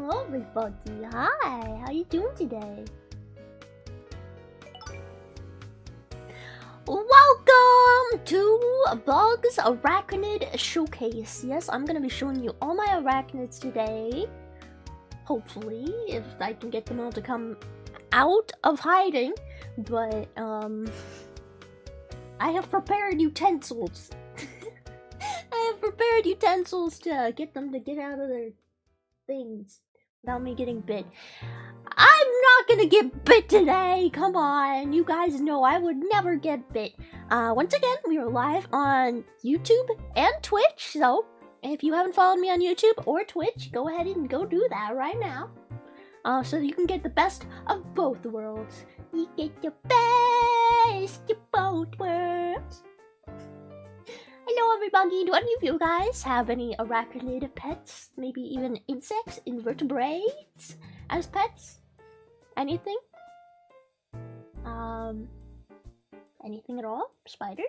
Hello everybody, hi, how you doing today? Welcome to Bug's Arachnid Showcase. Yes, I'm gonna be showing you all my arachnids today. Hopefully, if I can get them all to come out of hiding. But, I have prepared utensils. I have prepared utensils to get them to get out of their things without me getting bit. I'm not gonna get bit today, come on, you guys know I would never get bit. Once again, we are live on YouTube and Twitch, so if you haven't followed me on YouTube or Twitch, go ahead and go do that right now. So you can get the best of both worlds. You get the best of both worlds. Hello everybody, do any of you guys have any arachnid pets? Maybe even insects, invertebrates as pets? Anything? Anything at all? Spiders?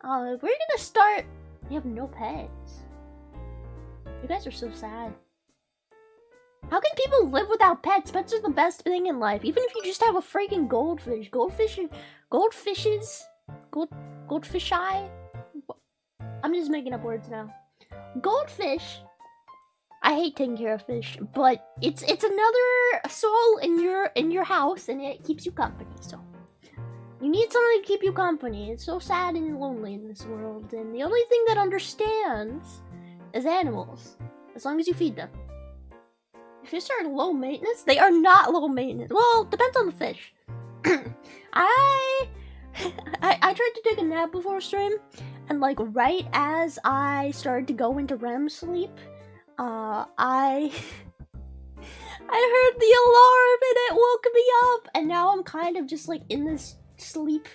We're gonna start... We have no pets. You guys are so sad. How can people live without pets? Pets are the best thing in life. Even if you just have a freaking goldfish. Goldfish eye? I'm just making up words now. Goldfish. I hate taking care of fish, but it's another soul in your house, and it keeps you company. So you need something to keep you company. It's so sad and lonely in this world, and the only thing that understands is animals, as long as you feed them. If you start low maintenance, they are not low maintenance. Well, depends on the fish. I tried to take a nap before stream, and like right as I started to go into REM sleep, I heard the alarm and it woke me up, and now I'm kind of just like in this sleep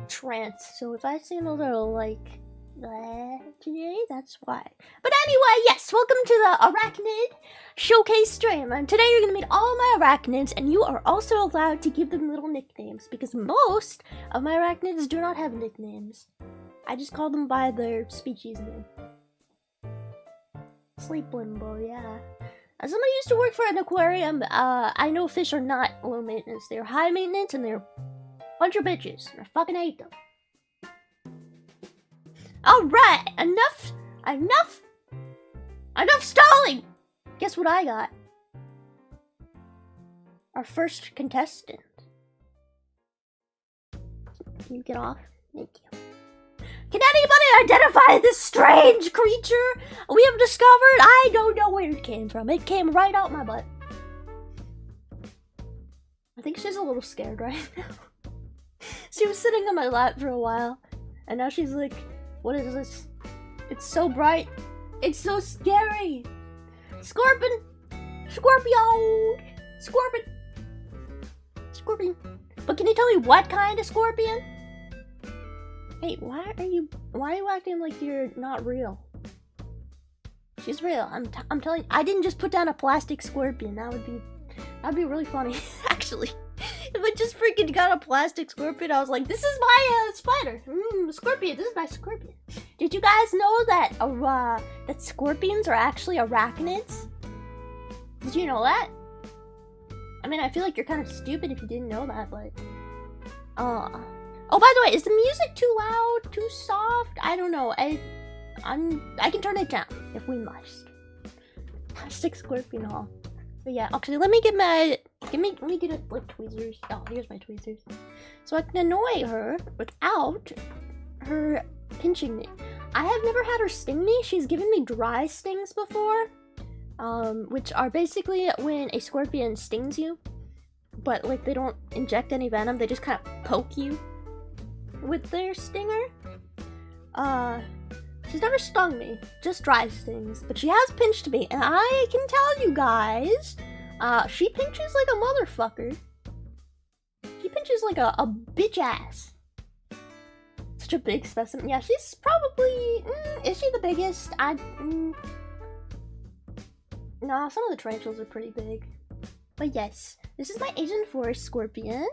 trance. So if I see another like today, that's why. But anyway, yes, welcome to the Arachnid Showcase stream, and today you're gonna meet all my arachnids, and you are also allowed to give them little nicknames, because most of my arachnids do not have nicknames. I just call them by their species name. Sleep limbo, yeah. As somebody used to work for an aquarium, I know fish are not low maintenance. They're high maintenance, and they're a bunch of bitches. I fucking hate them. Alright, enough stalling! Guess what I got? Our first contestant. Can you get off? Thank you. Can anybody identify this strange creature we have discovered? I don't know where it came from. It came right out my butt. I think she's a little scared right now. She was sitting on my lap for a while, and now she's like, what is this? It's so bright. It's so scary. Scorpion! Scorpio! Scorpion. But can you tell me what kind of scorpion? Hey, why are you acting like you're not real? She's real. I'm telling you, I didn't just put down a plastic scorpion. That'd be really funny, actually. If I just freaking got a plastic scorpion, I was like, this is my spider. Scorpion, this is my scorpion. Did you guys know that that scorpions are actually arachnids? Did you know that? I mean, I feel like you're kind of stupid if you didn't know that, but oh, by the way, is the music too loud, too soft? I don't know. I can turn it down if we must. Plastic scorpion hall. But yeah, actually, let me get like tweezers. Oh, here's my tweezers. So I can annoy her without her pinching me. I have never had her sting me. She's given me dry stings before, which are basically when a scorpion stings you, but like they don't inject any venom. They just kind of poke you with their stinger. She's never stung me, just dry stings, but she has pinched me, and I can tell you guys, she pinches like a motherfucker. She pinches like a bitch ass. Such a big specimen. Yeah, she's probably, is she the biggest? Nah, some of the tarantulas are pretty big. But yes, this is my Asian forest scorpion.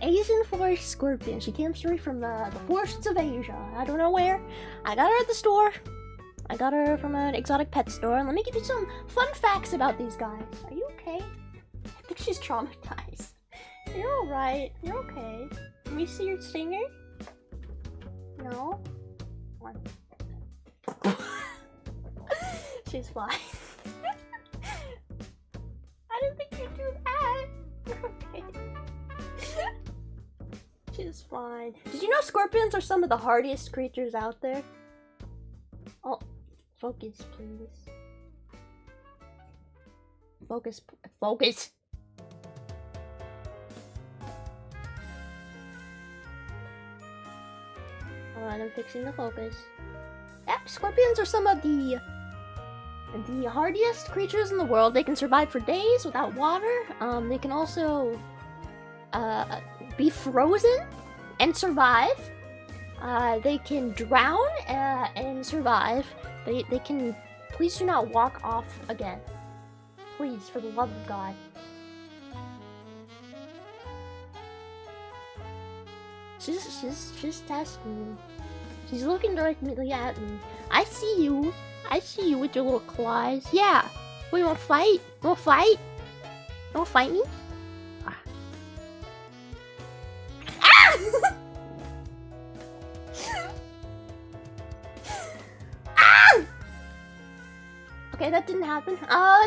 Asian forest scorpion. She came straight from the forests of Asia. I don't know where. I got her at the store. I got her from an exotic pet store. Let me give you some fun facts about these guys. Are you okay? I think she's traumatized. You're alright. You're okay. Let me see your stinger. No? One. She's fine. I didn't think you'd do that. Okay. She's fine. Did you know scorpions are some of the hardiest creatures out there? Oh, focus, please. Focus, focus. Alright, I'm fixing the focus. Yep, scorpions are some of the hardiest creatures in the world. They can survive for days without water. They can also be frozen and survive. They can drown and survive. They can. Please do not walk off again. Please, for the love of God. She's testing me. She's looking directly at me. I see you. I see you with your little claws. Yeah. We wanna fight? You wanna fight? You wanna fight me? Ah! Ah! Ah! Okay, that didn't happen.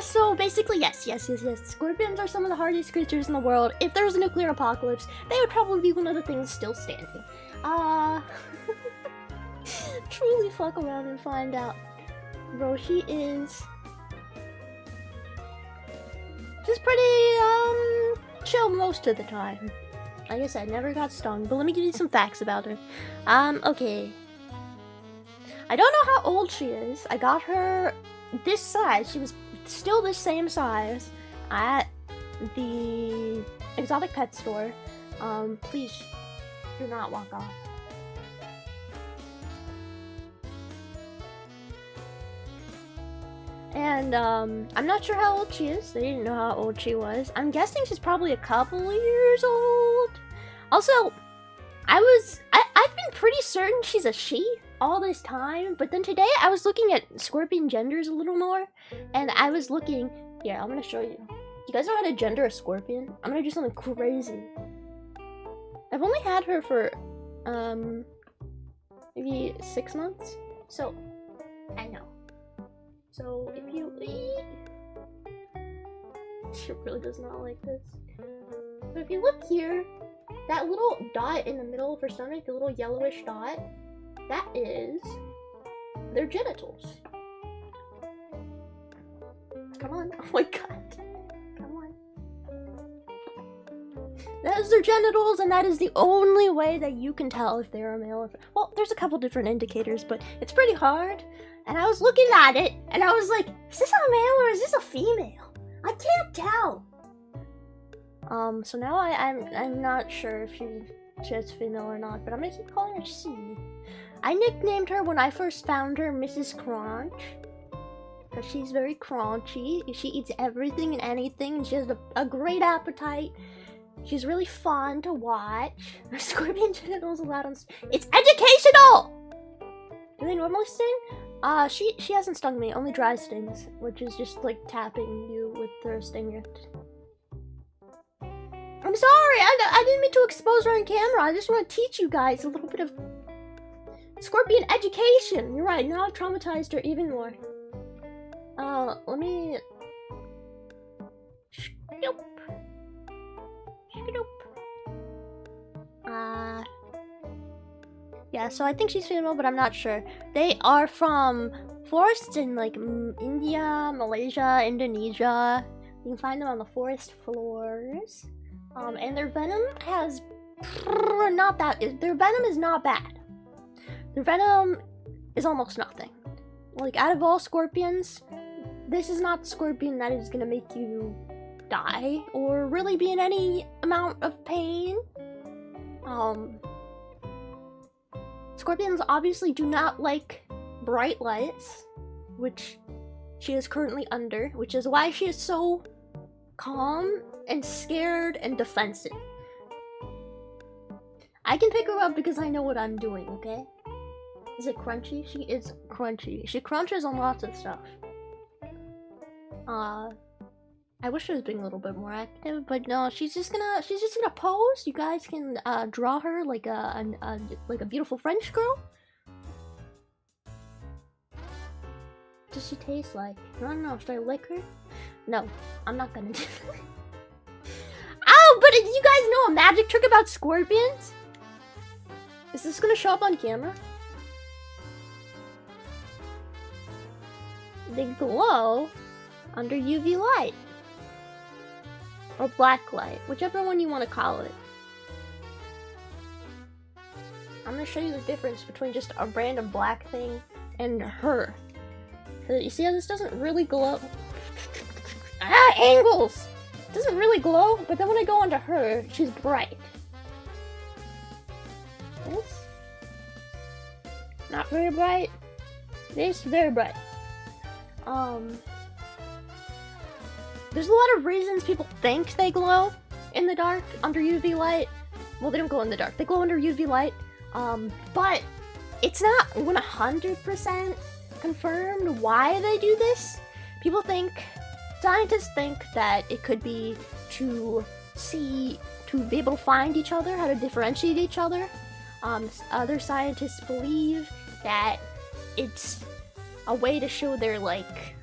So basically, yes. Scorpions are some of the hardiest creatures in the world. If there was a nuclear apocalypse, they would probably be one of the things still standing. Truly fuck around and find out. Bro, she's pretty, chill most of the time. Like I said, never got stung, but let me give you some facts about her. Okay. I don't know how old she is. I got her this size. She was still the same size at the exotic pet store. Please do not walk off. And, I'm not sure how old she is. They didn't know how old she was. I'm guessing she's probably a couple of years old. Also, I've been pretty certain she's a she all this time, but then today I was looking at scorpion genders a little more, and I was looking... Here, I'm gonna show you. You guys know how to gender a scorpion? I'm gonna do something crazy. I've only had her for, maybe 6 months? So, I know. So, if you she really does not like this. But if you look here, that little dot in the middle of her stomach, the little yellowish dot, that is their genitals. Come on. Oh my god. Come on. That is their genitals, and that is the only way that you can tell if they're a male or... Well, there's a couple different indicators, but it's pretty hard. And I was looking at it, and I was like, is this a male or is this a female? I can't tell. So now I'm not sure if she's female or not, but I'm gonna keep calling her C. I nicknamed her when I first found her Mrs. Crunch, because she's very crunchy. She eats everything and anything, and she has a great appetite. She's really fun to watch. Her scorpion genitals allowed on... It's educational! Do they normally sting? She hasn't stung me, only dry stings, which is just like tapping you with her stinger. I'm sorry, I didn't mean to expose her on camera. I just want to teach you guys a little bit of scorpion education. You're right, now I've traumatized her even more. Let me... Nope. Yeah, so I think she's female, but I'm not sure. They are from forests in like India, Malaysia, Indonesia. You can find them on the forest floors. And their venom has their venom is not bad. Their venom is almost nothing. Like, out of all scorpions, this is not the scorpion that is gonna make you die or really be in any amount of pain. Scorpions obviously do not like bright lights, which she is currently under, which is why she is so calm and scared and defensive. I can pick her up because I know what I'm doing, okay? Is it crunchy? She is crunchy. She crunches on lots of stuff. I wish she was being a little bit more active, but no, she's just gonna pose. You guys can draw her like a beautiful French girl. What does she taste like? I don't know. Should I lick her? No, I'm not gonna do that. Oh, but you guys know a magic trick about scorpions? Is this gonna show up on camera? They glow under UV light. Or black light, whichever one you want to call it. I'm gonna show you the difference between just a random black thing and her. Cause you see how this doesn't really glow? Ah, angles! It doesn't really glow, but then when I go onto her, she's bright. This? Not very bright. This, very bright. There's a lot of reasons people think they glow in the dark under UV light. Well, they don't glow in the dark. They glow under UV light. But it's not 100% confirmed why they do this. Scientists think that it could be to be able to find each other, how to differentiate each other. Other scientists believe that it's a way to show they're like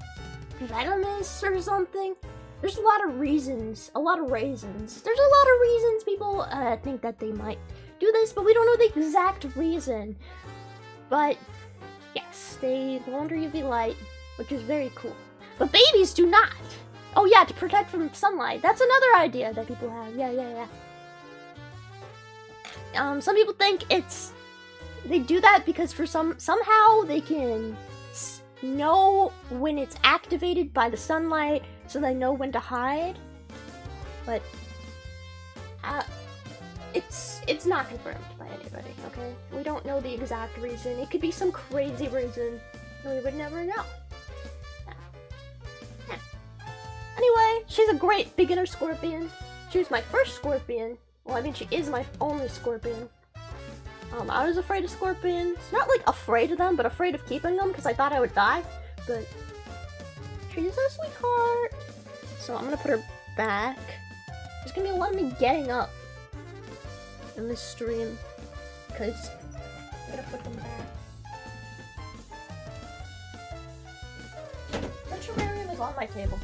venomous or something. There's a lot of reasons. There's a lot of reasons people think that they might do this, but we don't know the exact reason. But yes, they glow under UV light, which is very cool. But babies do not. Oh yeah, to protect from sunlight. That's another idea that people have. Yeah. Some people think they do that because somehow they can know when it's activated by the sunlight, so they know when to hide. But it's not confirmed by anybody. Okay, we don't know the exact reason. It could be some crazy reason. We would never know. Yeah. Anyway, she's a great beginner scorpion. She was my first scorpion. Well, I mean, she is my only scorpion. I was afraid of scorpions. Not like afraid of them, but afraid of keeping them because I thought I would die. But she's a sweetheart. So I'm gonna put her back. There's gonna be a lot of me getting up in this stream because I gotta put them back. The terrarium is on my table.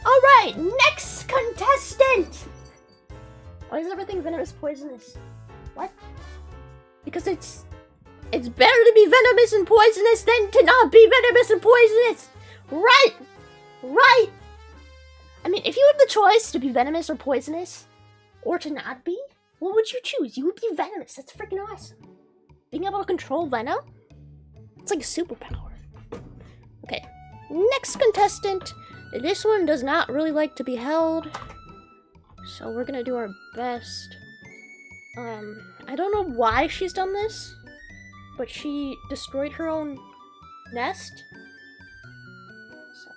Alright, next contestant! Why is everything venomous poisonous? What? Because it's better to be venomous and poisonous than to not be venomous and poisonous! Right! I mean, if you had the choice to be venomous or poisonous, or to not be, what would you choose? You would be venomous. That's freaking awesome. Being able to control venom? It's like a superpower. Okay, next contestant. This one does not really like to be held, so we're gonna do our best. I don't know why she's done this, but she destroyed her own nest. So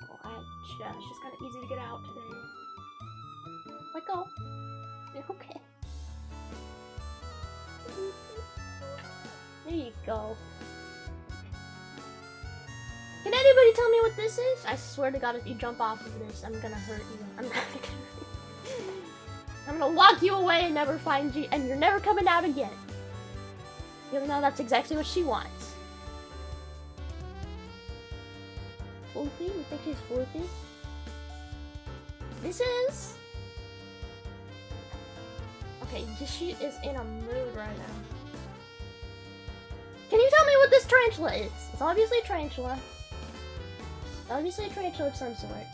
she's kind of easy to get out today. Let go. Okay. There you go. Can anybody tell me what this is? I swear to God, if you jump off of this, I'm gonna hurt you. I'm gonna lock you away and never find you, and you're never coming out again. Even though that's exactly what she wants. Floofy? You think she's floofy? This is... Okay, she is in a mood right now. Can you tell me what this tarantula is? It's obviously a tarantula. Obviously a tarantula of some sort.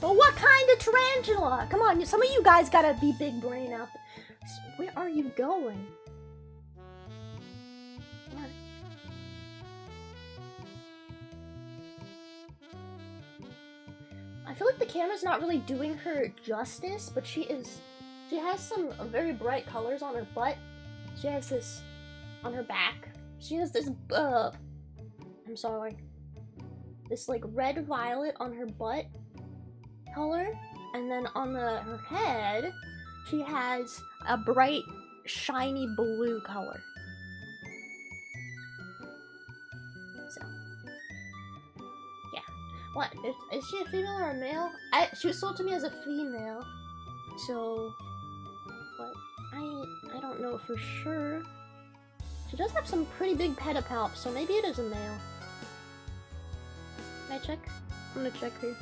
But what kind of tarantula? Come on, some of you guys gotta be big brain up. Where are you going? Come on. I feel like the camera's not really doing her justice, but she has some very bright colors on her butt. She has this on her back. She has this, I'm sorry. This like red violet on her butt color. And then on her head, she has a bright shiny blue color. So, yeah. What? Is she a female or a male? She was sold to me as a female. So, but I don't know for sure. She does have some pretty big pedipalps, so maybe it is a male. Can I check? I'm gonna check here.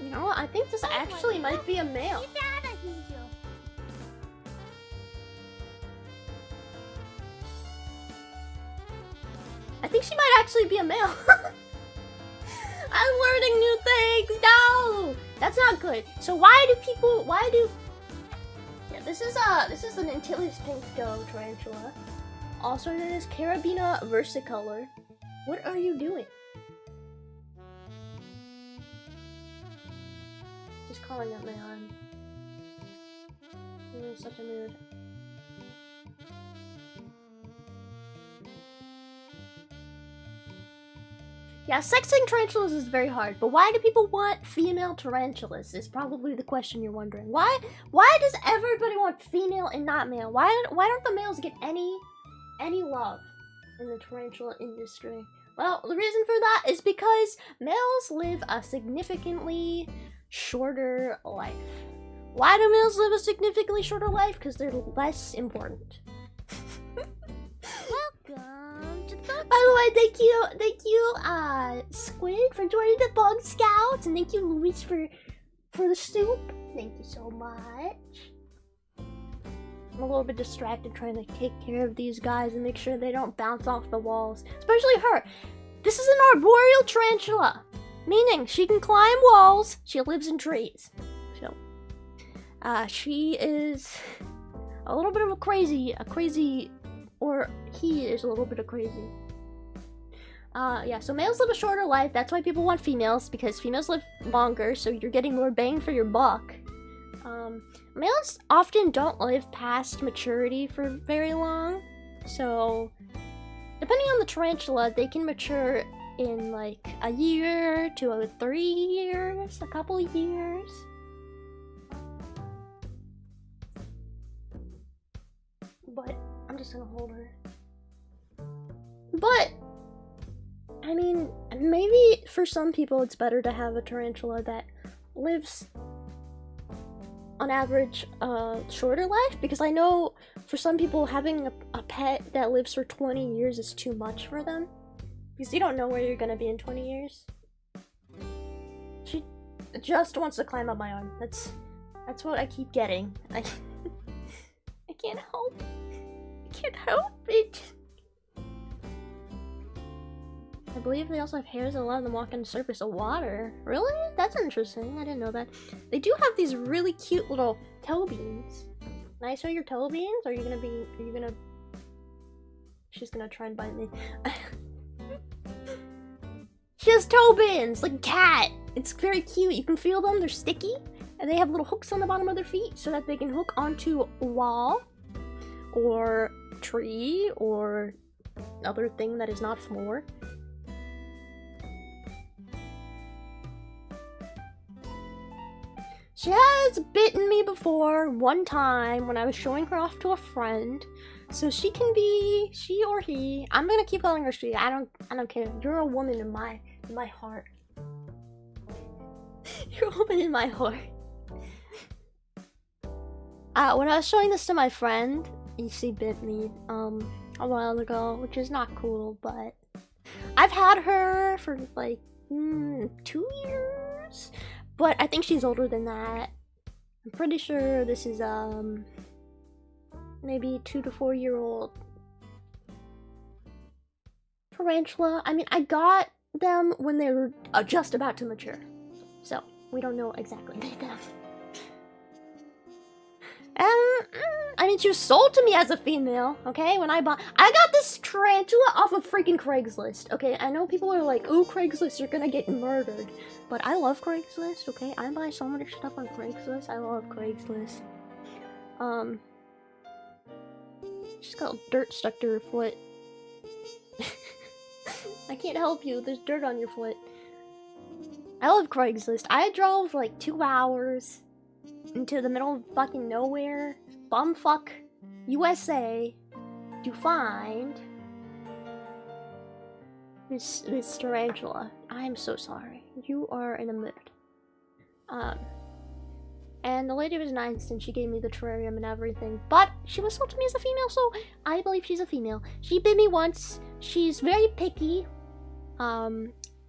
You know what? I think this actually might be a male. I think she might actually be a male. I'm learning new things. No, that's not good. So why do? Yeah, this is an Antilles pinko tarantula, also known as Carabina versicolor. What are you doing? Just calling up my arm. I'm in such a mood. Yeah, sexing tarantulas is very hard, but why do people want female tarantulas is probably the question you're wondering. Why does everybody want female and not male? Why don't the males get any love in the tarantula industry? Well, the reason for that is because males live a significantly shorter life. Why do males live a significantly shorter life? Because they're less important. Welcome to the Bug. By the way, thank you, Squid, for joining the Bug Scouts, and thank you, Luis, for the soup. Thank you so much. I'm a little bit distracted trying to take care of these guys and make sure they don't bounce off the walls, especially her. This is an arboreal tarantula, meaning she can climb walls. She lives in trees. So, she is a little bit of a crazy, or he is a little bit of crazy. Yeah, so males live a shorter life. That's why people want females, because females live longer, so you're getting more bang for your buck. Males often don't live past maturity for very long, so depending on the tarantula, they can mature in like a year to 3 years, a couple years. But I'm just gonna hold her. But I mean, maybe for some people it's better to have a tarantula that lives on average shorter life, because I know for some people having a pet that lives for 20 years is too much for them, because you don't know where you're gonna be in 20 years. She just wants to climb up my arm. That's what I keep getting. I can't help. I can't help it. I believe they also have hairs that allow them to walk on the surface of water. Really? That's interesting. I didn't know that. They do have these really cute little toe beans. Can I show your toe beans? Are you gonna... She's gonna try and bite me. She has toe beans, like a cat. It's very cute. You can feel them. They're sticky. And they have little hooks on the bottom of their feet so that they can hook onto a wall or tree or other thing that is not floor. She has bitten me before one time when I was showing her off to a friend. So she can be she or he. I'm gonna keep calling her she. I don't care. You're a woman in my heart. You're a woman in my heart. When I was showing this to my friend, she bit me a while ago, which is not cool, but I've had her for like 2 years. But I think she's older than that. I'm pretty sure this is maybe 2 to 4 year old tarantula. I mean, I got them when they were just about to mature, so we don't know exactly them. I mean, she was sold to me as a female, okay? I got this tarantula off of freaking Craigslist, okay? I know people are like, "Ooh, Craigslist, you're gonna get murdered." But I love Craigslist, okay? I buy so much stuff on Craigslist. I love Craigslist. She's got dirt stuck to her foot. I can't help you, there's dirt on your foot. I love Craigslist. I drove like 2 hours into the middle of fucking nowhere, bumfuck USA, to find this tarantula. I'm so sorry. You are in a mood. And the lady was nice and she gave me the terrarium and everything, but she was sold to me as a female, so I believe she's a female. She bit me once. She's very picky.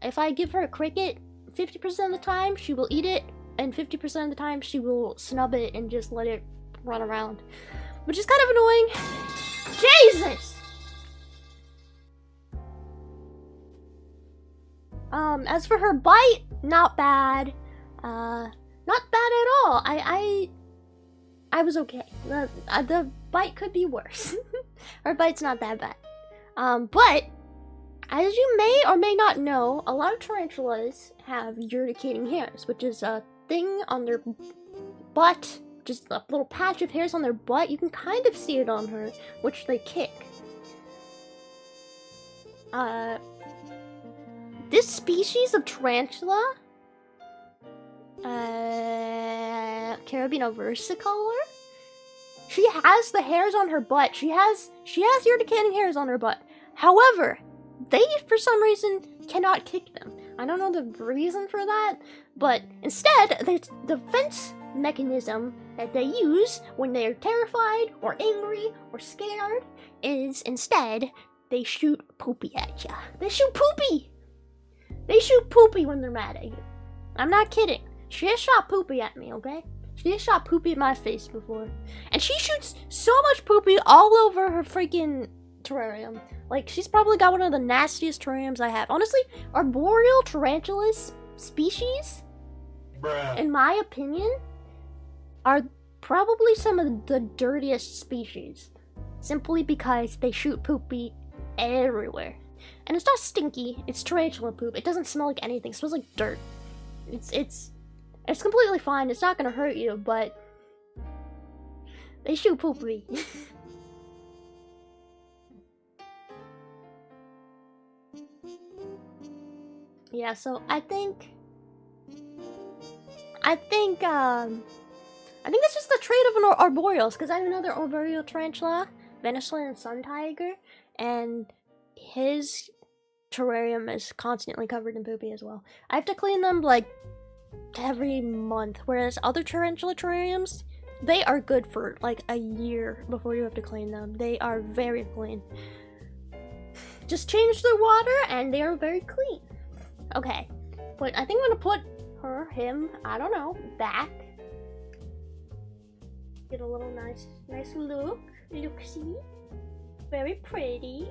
If I give her a cricket, 50% of the time she will eat it, and 50% of the time she will snub it and just let it run around, which is kind of annoying. Jesus! As for her bite, not bad. Not bad at all. I was okay. The bite could be worse. Her bite's not that bad. But as you may or may not know, a lot of tarantulas have urticating hairs, which is a thing on their butt, just a little patch of hairs on their butt. You can kind of see it on her, which they kick. This species of tarantula, Carabina versicolor, she has the hairs on her butt. She has urticating hairs on her butt. However, they, for some reason, cannot kick them. I don't know the reason for that, but instead, the defense mechanism that they use when they're terrified or angry or scared is instead they shoot poopy at ya. They shoot poopy! They shoot poopy when they're mad at you. I'm not kidding. She has shot poopy at me, okay? She has shot poopy at my face before. And she shoots so much poopy all over her freaking terrarium. Like, she's probably got one of the nastiest terrariums I have. Honestly, arboreal tarantulas species, bruh, in my opinion, are probably some of the dirtiest species. Simply because they shoot poopy everywhere. And it's not stinky, it's tarantula poop. It doesn't smell like anything, it smells like dirt. It's completely fine, it's not gonna hurt you, but they shoot poopy. Yeah, so I think that's just the trait of an arboreals, because I have another arboreal tarantula, Venezuelan sun tiger, and his terrarium is constantly covered in poopy as well. I have to clean them like every month, whereas other tarantula terrariums, they are good for like a year before you have to clean them. They are very clean. Just change the water and they are very clean. Okay, but I think I'm gonna put him, I don't know, back. Get a little nice look-see. Very pretty.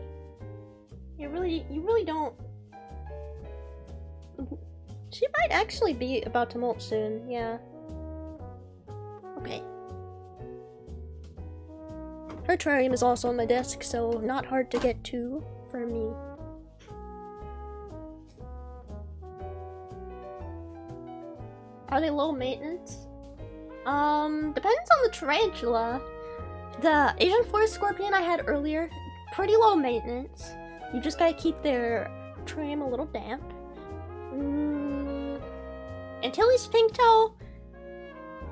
You really don't. She might actually be about to molt soon, yeah. Okay. Her terrarium is also on my desk, so not hard to get to for me. Are they low maintenance? Depends on the tarantula. The Asian forest scorpion I had earlier, pretty low maintenance. You just gotta keep their terrarium a little damp. Antilles pinktail,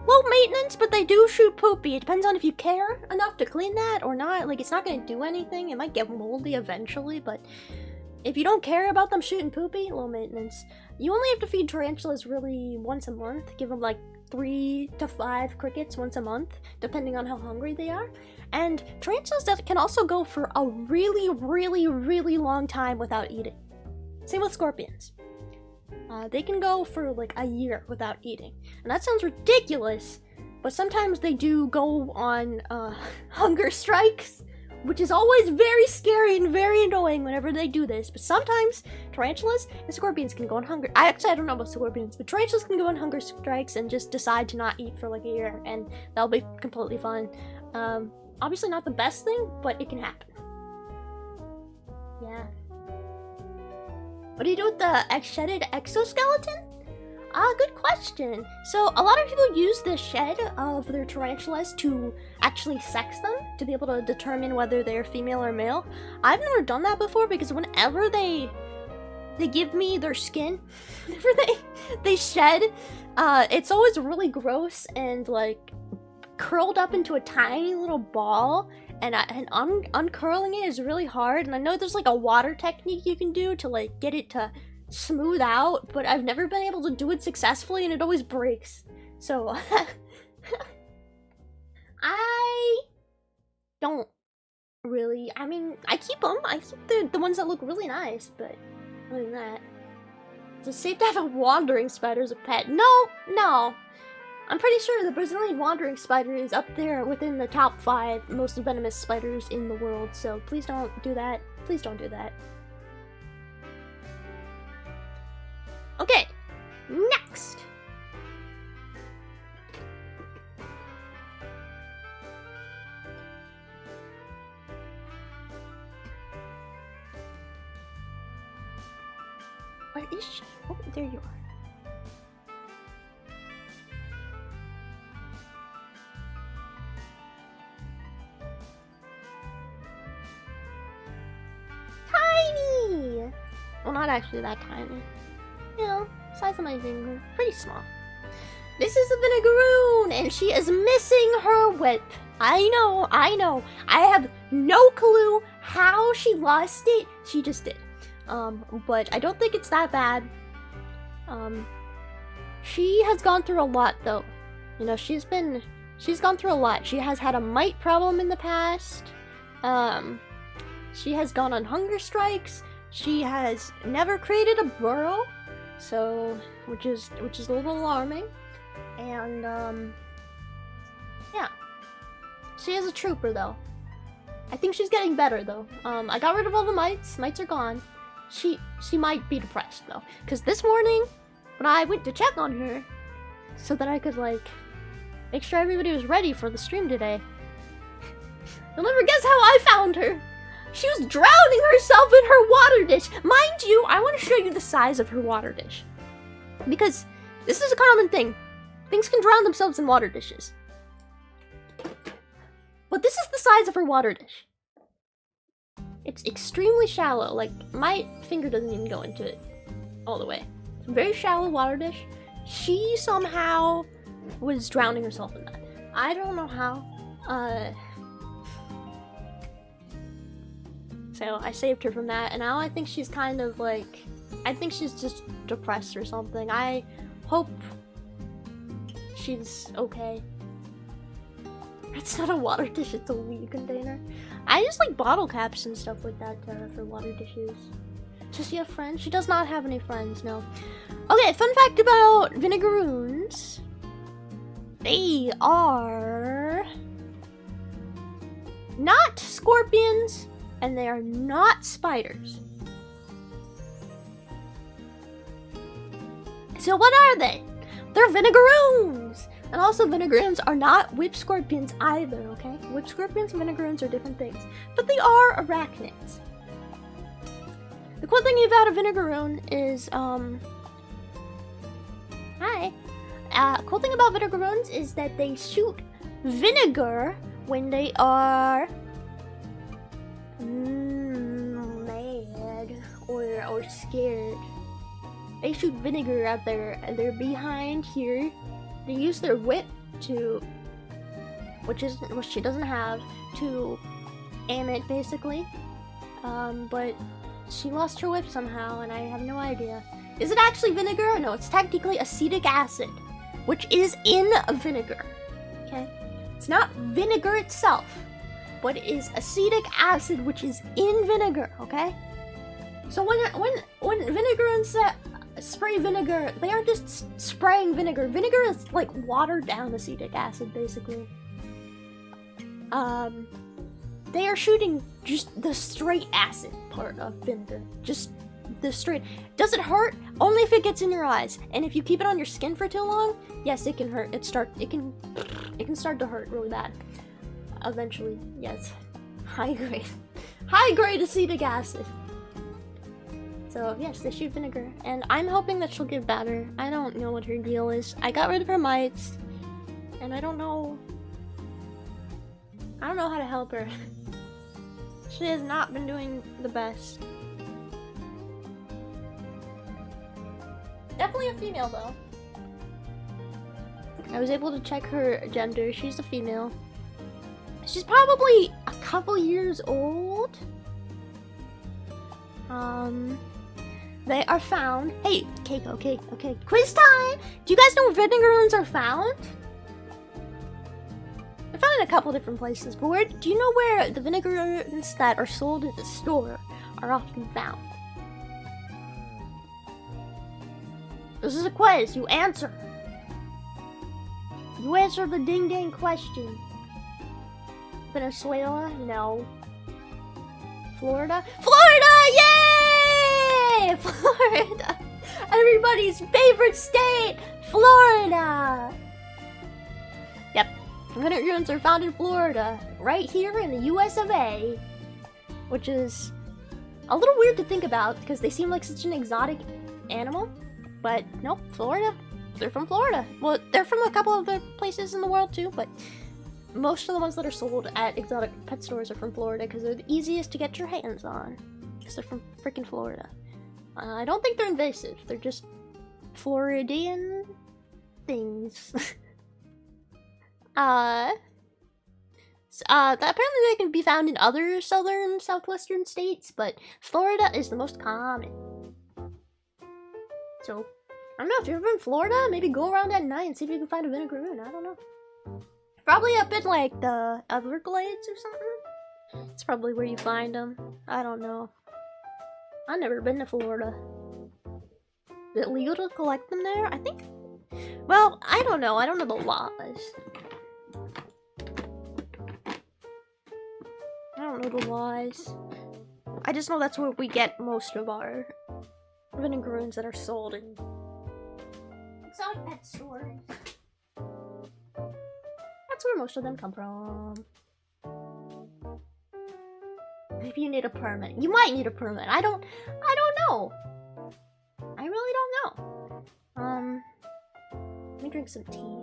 low maintenance, but they do shoot poopy. It depends on if you care enough to clean that or not. Like, it's not gonna do anything. It might get moldy eventually, but if you don't care about them shooting poopy, low maintenance. You only have to feed tarantulas really once a month. Give them like 3 to 5 crickets once a month, depending on how hungry they are. And tarantulas can also go for a really long time without eating. Same with scorpions. They can go for like a year without eating. And that sounds ridiculous, but sometimes they do go on hunger strikes, which is always very scary and very annoying whenever they do this. But sometimes tarantulas and scorpions can go on hunger. I don't know about scorpions, but tarantulas can go on hunger strikes and just decide to not eat for like a year, and that'll be completely fine. Obviously not the best thing, but it can happen. Yeah. What do you do with the shedded exoskeleton? Good question. So a lot of people use the shed of their tarantulas to actually sex them, to be able to determine whether they're female or male. I've never done that before because whenever they give me their skin, whenever they shed, it's always really gross and like curled up into a tiny little ball, and uncurling it is really hard. And I know there's like a water technique you can do to like get it to smooth out, but I've never been able to do it successfully, and it always breaks. So I don't really. I mean, I keep them. I keep the ones that look really nice, but other than that, is it safe to have a wandering spider as a pet? No. I'm pretty sure the Brazilian wandering spider is up there within the top 5 most venomous spiders in the world, so please don't do that. Please don't do that. Okay, next. Where is she? Oh, there you are. Tiny! Well, not actually that tiny. You know, size of my finger. Pretty small. This is a Vinegaroon, and she is missing her whip. I know. I have no clue how she lost it. She just did. But I don't think it's that bad. She has gone through a lot, though. You know, she's gone through a lot. She has had a mite problem in the past. She has gone on hunger strikes. She has never created a burrow. So, which is a little alarming, and yeah, she is a trooper though. I think she's getting better though. I got rid of all the mites. Mites are gone. She might be depressed though, because this morning when I went to check on her, so that I could like make sure everybody was ready for the stream today, you'll never guess how I found her. She was drowning herself in her water dish. Mind you, I want to show you the size of her water dish. Because this is a common thing. Things can drown themselves in water dishes. But this is the size of her water dish. It's extremely shallow. Like, my finger doesn't even go into it all the way. It's a very shallow water dish. She somehow was drowning herself in that. I don't know how. So I saved her from that, and now I think she's kind of like, I think she's just depressed or something. I hope she's okay. It's not a water dish, it's a weed container. I use like bottle caps and stuff like that for water dishes. Does she have friends? She does not have any friends, no. Okay, fun fact about Vinegaroons. They are not scorpions, and they are not spiders. So what are they? They're Vinegaroons! And also Vinegaroons are not whip scorpions either, okay? Whip scorpions and Vinegaroons are different things. But they are arachnids. The cool thing about a Vinegaroon is, cool thing about Vinegaroons is that they shoot vinegar when they are mad or scared. They shoot vinegar at their behind here. They use their whip to, which she doesn't have, to aim it basically. But she lost her whip somehow, and I have no idea. Is it actually vinegar? No, it's technically acetic acid, which is in vinegar. Okay, it's not vinegar itself, but it is acetic acid, which is in vinegar. Okay, so when Vinegaroons spray vinegar, they aren't just spraying vinegar. Vinegar is like watered down acetic acid, basically. They are shooting just the straight acid part of vinegar. Just the straight. Does it hurt? Only if it gets in your eyes. And if you keep it on your skin for too long, yes, it can hurt. It can start to hurt really bad. Eventually, yes. High grade acetic acid. So yes, they shoot vinegar, and I'm hoping that she'll get better. I don't know what her deal is. I got rid of her mites, and I don't know how to help her. She has not been doing the best. Definitely a female though. I was able to check her gender. She's a female. She's probably a couple years old. They are found. Hey, cake, okay. Quiz time! Do you guys know where vinegar runes are found? They're found in a couple different places, but where do you know where the vinegar runes that are sold at the store are often found? This is a quiz. You answer. You answer the ding-dang question. Venezuela? No. Florida? Florida! Yay! Florida! Everybody's favorite state! Florida! Yep. Vinegar runes are found in Florida. Right here in the US of A. Which is a little weird to think about because they seem like such an exotic animal. But nope, Florida. They're from Florida. Well, they're from a couple other places in the world too, but most of the ones that are sold at exotic pet stores are from Florida because they're the easiest to get your hands on. Because they're from freaking Florida. I don't think they're invasive. They're just Floridian things. Apparently they can be found in other southern, southwestern states, but Florida is the most common. So, I don't know, if you've ever been in Florida, maybe go around at night and see if you can find a vinegar rune. I don't know. Probably up in, like, the Everglades or something. It's probably where you find them. I don't know. I've never been to Florida. Is it legal to collect them there? I think... Well, I don't know. I don't know the laws. I don't know the laws. I just know that's where we get most of our vinegar runes that are sold in exotic pet stores. That's where most of them come from. Maybe you need a permit. You might need a permit. I don't know. I really don't know. Let me drink some tea.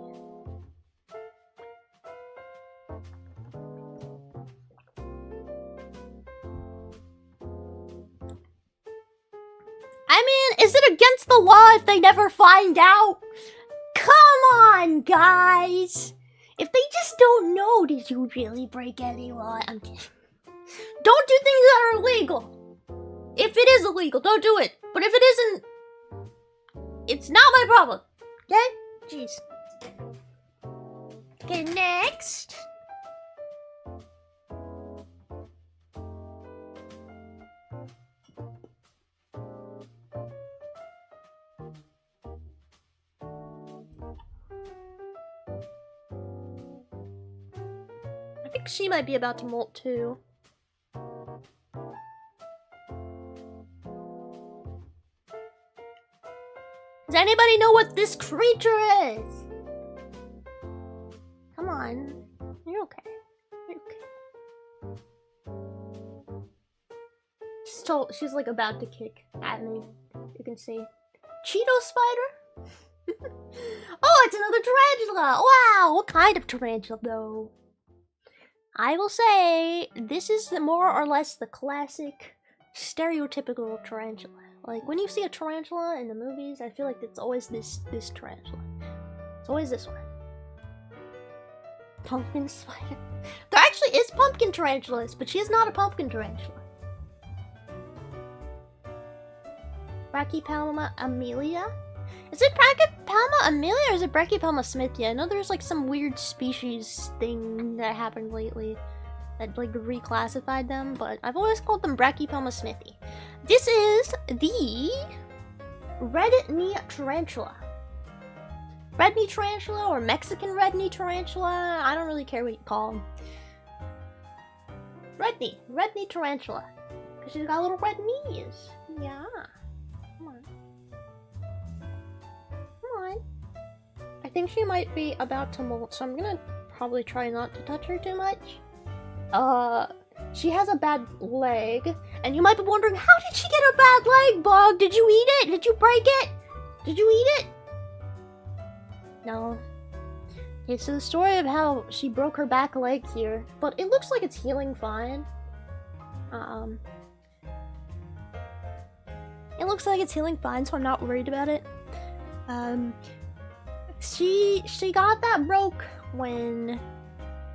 I mean, is it against the law if they never find out? Come on, guys! If they just don't know, did you really break any law? I'm kidding. Don't do things that are illegal. If it is illegal, don't do it. But if it isn't, it's not my problem. Okay? Jeez. Okay, next. I think she might be about to molt too. Does anybody know what this creature is? Come on. You're okay. You're okay. She's like about to kick at me. You can see. Cheeto spider? Oh, it's another tarantula! Wow! What kind of tarantula though? I will say, this is more or less the classic, stereotypical tarantula. Like, when you see a tarantula in the movies, I feel like it's always this tarantula. It's always this one. Pumpkin spider. There actually is pumpkin tarantulas, but she is not a pumpkin tarantula. Brachypelma amelia? Is it Brachypelma amelia or is it Brachypelma smithia? I know there's like some weird species thing that happened lately that like reclassified them, but I've always called them Brachypelma smithia. This is the red knee tarantula. Red knee tarantula or Mexican red knee tarantula? I don't really care what you call them. Red knee tarantula. Because she's got little red knees. Yeah. Come on. I think she might be about to molt, so I'm gonna probably try not to touch her too much. She has a bad leg. And you might be wondering, how did she get a bad leg, Bug? Did you eat it? Did you break it? Did you eat it? No. Okay, so the story of how she broke her back leg here, but it looks like it's healing fine. It looks like it's healing fine, so I'm not worried about it. She got that broke when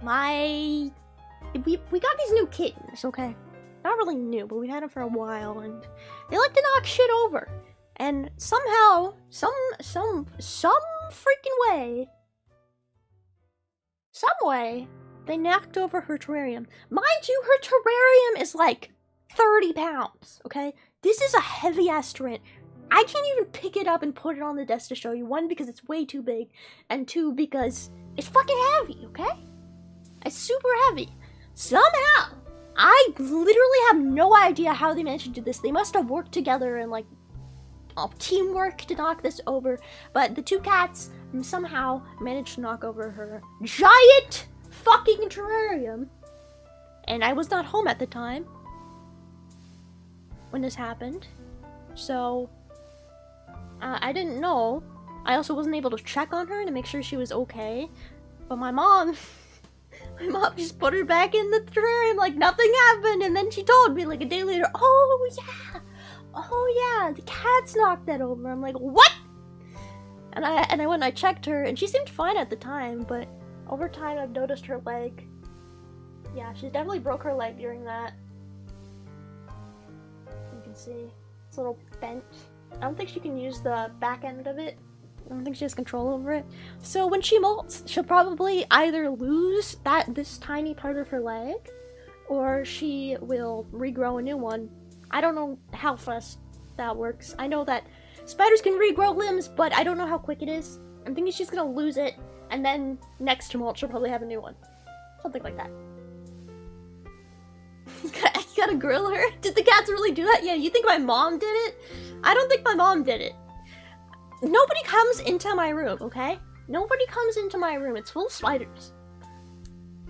we got these new kittens, okay? Not really new, but we've had them for a while, and they like to knock shit over. And somehow, some freaking way, they knocked over her terrarium. Mind you, her terrarium is like 30 pounds, okay? This is a heavy-ass terrarium. I can't even pick it up and put it on the desk to show you. One, because it's way too big, and two, because it's fucking heavy, okay? It's super heavy. Somehow, I literally have no idea how they managed to do this. They must have worked together and, like, teamwork to knock this over. But the two cats somehow managed to knock over her giant fucking terrarium. And I was not home at the time when this happened. So, I didn't know. I also wasn't able to check on her to make sure she was okay. But my mom just put her back in the terrarium like nothing happened, and then she told me like a day later, oh yeah, the cats knocked that over. I'm like, what? And I went and I checked her, and she seemed fine at the time, but over time I've noticed her leg. Yeah, she definitely broke her leg during that. You can see it's a little bent. I don't think she can use the back end of it. I don't think she has control over it. So when she molts, she'll probably either lose this tiny part of her leg, or she will regrow a new one. I don't know how fast that works. I know that spiders can regrow limbs, but I don't know how quick it is. I'm thinking she's gonna lose it, and then next to molt, she'll probably have a new one. Something like that. You gotta grill her? Did the cats really do that? Yeah, you think my mom did it? I don't think my mom did it. Nobody comes into my room, okay? Nobody comes into my room. It's full of spiders.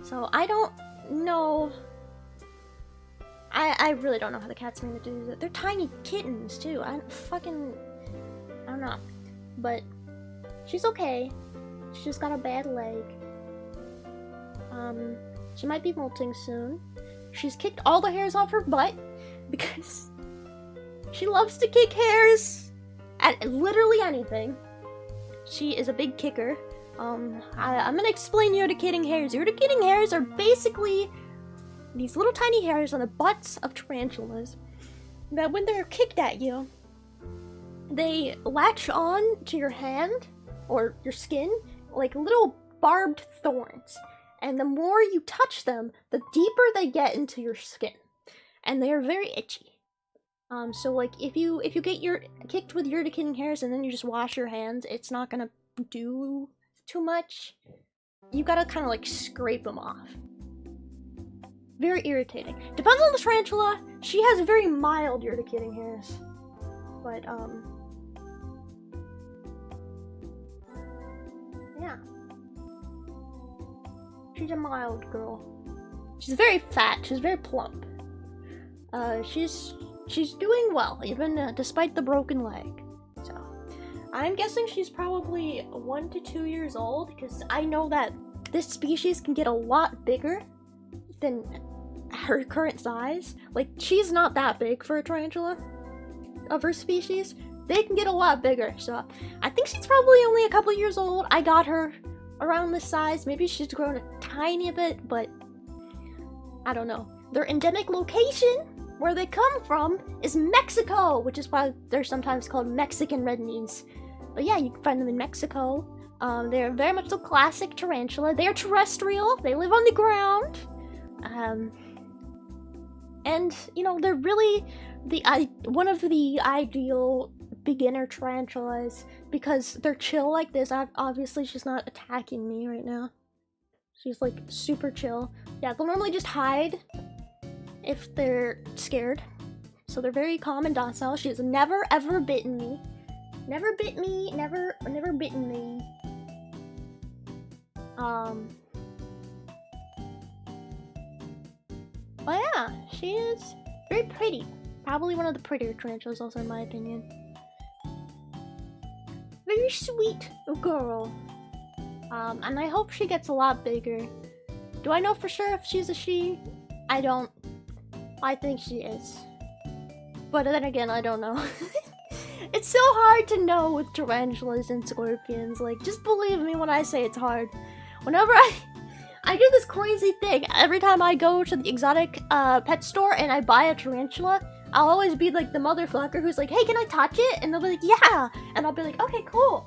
So I don't know. I really don't know how the cats are gonna do that. They're tiny kittens too. I don't know. But she's okay. She just got a bad leg. She might be molting soon. She's kicked all the hairs off her butt because she loves to kick hairs at literally anything. She is a big kicker. I'm gonna explain urticulating hairs. Urticulating hairs are basically these little tiny hairs on the butts of tarantulas that when they're kicked at you, they latch on to your hand or your skin like little barbed thorns. And the more you touch them, the deeper they get into your skin. And they are very itchy. So like if you get kicked with urticulating hairs and then you just wash your hands, it's not gonna do too much. You gotta kind of like scrape them off. Very irritating. Depends on the tarantula. She has very mild urticulating hairs. But yeah. She's a mild girl. She's very fat. She's very plump. She's doing well, even despite the broken leg. So, I'm guessing she's probably 1 to 2 years old, because I know that this species can get a lot bigger than her current size. Like, she's not that big for a tarantula of her species. They can get a lot bigger, so I think she's probably only a couple years old. I got her around this size. Maybe she's grown a tiny bit, but I don't know. Their endemic location, where they come from, is Mexico, which is why they're sometimes called Mexican red knees. But yeah, you can find them in Mexico. They're very much a classic tarantula. They're terrestrial. They live on the ground. And, you know, they're really one of the ideal beginner tarantulas because they're chill like this. Obviously, she's not attacking me right now. She's, like, super chill. Yeah, they'll normally just hide if they're scared. So they're very calm and docile. She has never, ever bitten me. Never bit me. Never bitten me. But yeah, she is Very pretty. Probably one of the prettier tarantulas, also, in my opinion. Very sweet girl. And I hope she gets a lot bigger. Do I know for sure if she's a she? I don't. I think she is. But then again, I don't know. It's so hard to know with tarantulas and scorpions. Like, just believe me when I say it's hard. Whenever I do this crazy thing, every time I go to the exotic pet store and I buy a tarantula, I'll always be like the motherfucker who's like, hey, can I touch it? And they'll be like, yeah. And I'll be like, okay, cool.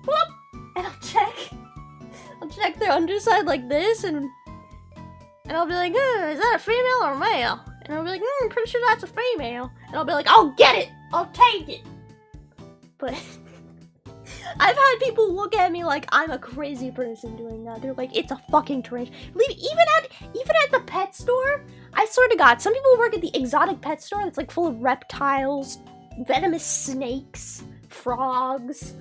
Whoop! And I'll check their underside like this, and I'll be like, is that a female or a male? And I'll be like, I'm pretty sure that's a female. And I'll be like, I'll get it! I'll take it! But I've had people look at me like I'm a crazy person doing that. They're like, it's a fucking tarantula. Even at the pet store, I swear to God, some people work at the exotic pet store that's like full of reptiles, venomous snakes, frogs,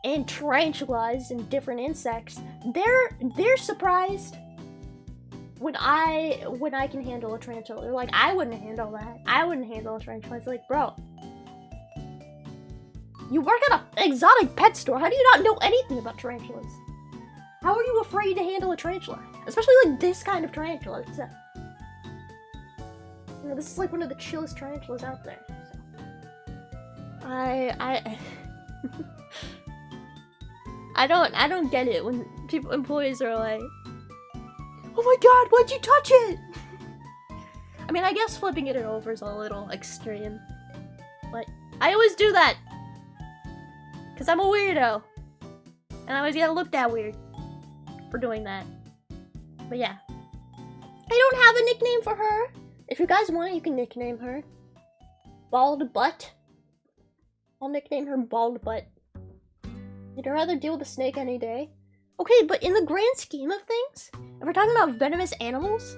and tarantulas and different insects. They're surprised when I can handle a tarantula. They're like, I wouldn't handle that. I wouldn't handle a tarantula. It's like, bro, you work at an exotic pet store. How do you not know anything about tarantulas? How are you afraid to handle a tarantula? Especially like this kind of tarantula. It's you know, this is like one of the chillest tarantulas out there. So. I don't get it when employees are like, oh my god, why'd you touch it? I mean, I guess flipping it over is a little extreme, but I always do that because I'm a weirdo, and I always get looked at weird for doing that. But yeah, I don't have a nickname for her. If you guys want, you can nickname her Bald Butt. I'll nickname her Bald Butt. I'd rather deal with a snake any day. Okay, but in the grand scheme of things, if we're talking about venomous animals,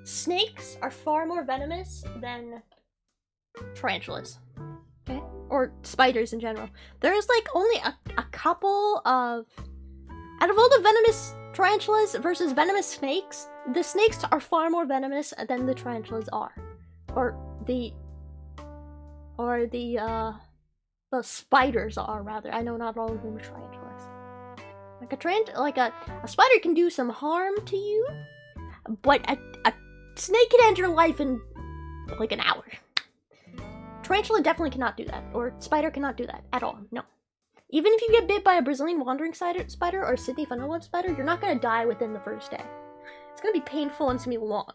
snakes are far more venomous than tarantulas. Okay? Or spiders in general. There's like only a couple of... Out of all the venomous tarantulas versus venomous snakes, the snakes are far more venomous than the tarantulas are. Or the spiders are, rather. I know not all of them are tarantulas. Like a spider can do some harm to you, but a snake can end your life in like an hour. Tarantula definitely cannot do that, or spider cannot do that at all. No. Even if you get bit by a Brazilian wandering spider or a Sydney funnel web spider, you're not gonna die within the first day. It's gonna be painful and it's gonna be long.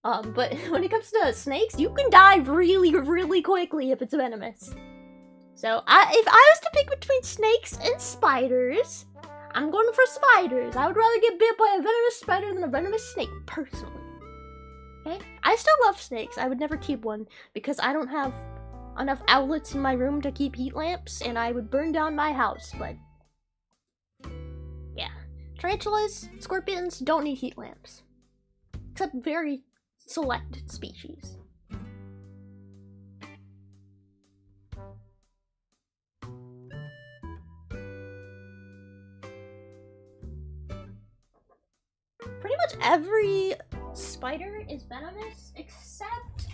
But when it comes to snakes, you can die really, really quickly if it's venomous. So, if I was to pick between snakes and spiders, I'm going for spiders. I would rather get bit by a venomous spider than a venomous snake, personally. Okay? I still love snakes. I would never keep one because I don't have enough outlets in my room to keep heat lamps, and I would burn down my house, but... yeah. Tarantulas, scorpions don't need heat lamps. Except very select species. Pretty much every spider is venomous, except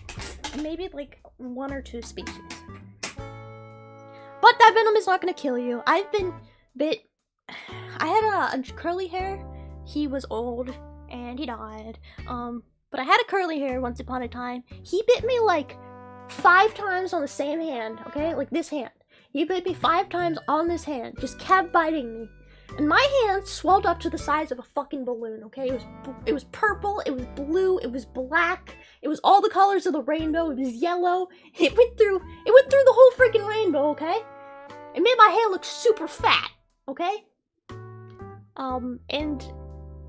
maybe like 1 or 2 species. But that venom is not gonna kill you. I've been bit. I had a curly hair. He was old and he died. But I had a curly hair once upon a time. He bit me like 5 times on the same hand, okay? Like this hand. He bit me 5 times on this hand. Just kept biting me. And my hand swelled up to the size of a fucking balloon, okay? It was purple, it was blue, it was black, it was all the colors of the rainbow, it was yellow. It went through the whole freaking rainbow, okay? It made my hair look super fat, okay? And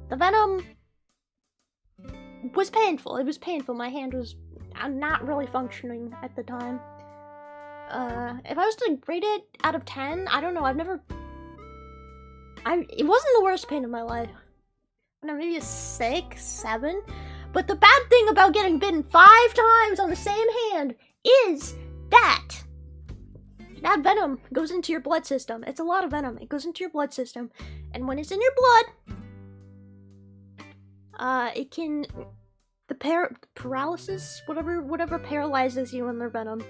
the venom was painful. It was painful. My hand was not really functioning at the time. If I was to rate it out of 10, I don't know, it wasn't the worst pain of my life. I don't know, maybe a 6, 7. But the bad thing about getting bitten 5 times on the same hand is that venom goes into your blood system. It's a lot of venom. It goes into your blood system. And when it's in your blood, it can the paralysis, whatever paralyzes you in their venom,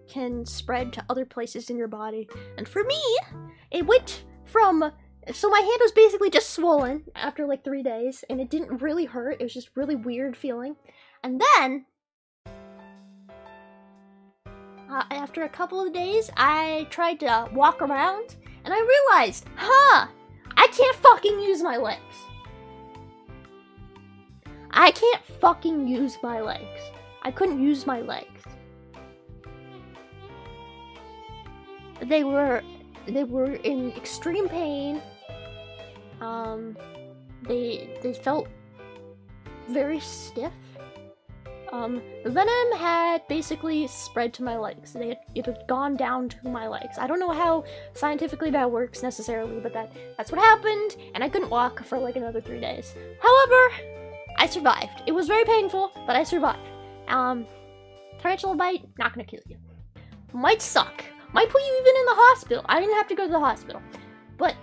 can spread to other places in your body. And for me, it went from, so my hand was basically just swollen after like 3 days, and it didn't really hurt. It was just really weird feeling. And then, after a couple of days, I tried to walk around, and I realized, I can't fucking use my legs. I can't fucking use my legs. I couldn't use my legs. They were in extreme pain. They felt very stiff. The venom had basically spread to my legs. It had gone down to my legs. I don't know how scientifically that works necessarily, but that's what happened, and I couldn't walk for like another 3 days. However, I survived. It was very painful, but I survived. Tarantula bite, not gonna kill you. Might suck. Might put you even in the hospital. I didn't have to go to the hospital, but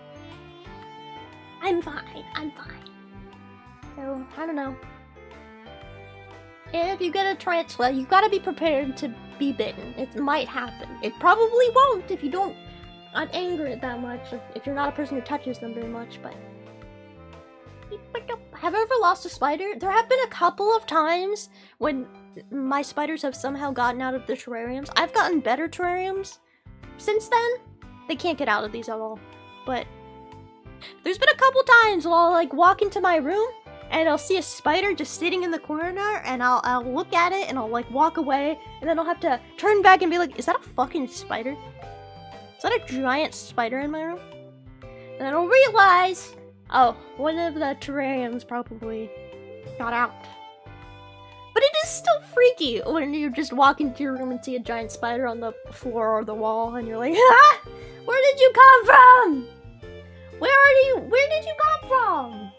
I'm fine. I'm fine. So, I don't know. If you get a tarantula, you gotta be prepared to be bitten. It might happen. It probably won't if you don't anger it that much, if you're not a person who touches them very much, but... Have I ever lost a spider? There have been a couple of times when my spiders have somehow gotten out of the terrariums. I've gotten better terrariums since then. They can't get out of these at all, but there's been a couple times where I'll like walk into my room and I'll see a spider just sitting in the corner, and I'll look at it and I'll like walk away, and then I'll have to turn back and be like, is that a fucking spider? Is that a giant spider in my room? And then I'll realize, oh, one of the terrariums probably got out. But it is still freaky when you just walk into your room and see a giant spider on the floor or the wall, and you're like, ah! Where did you come from? Where did you come from?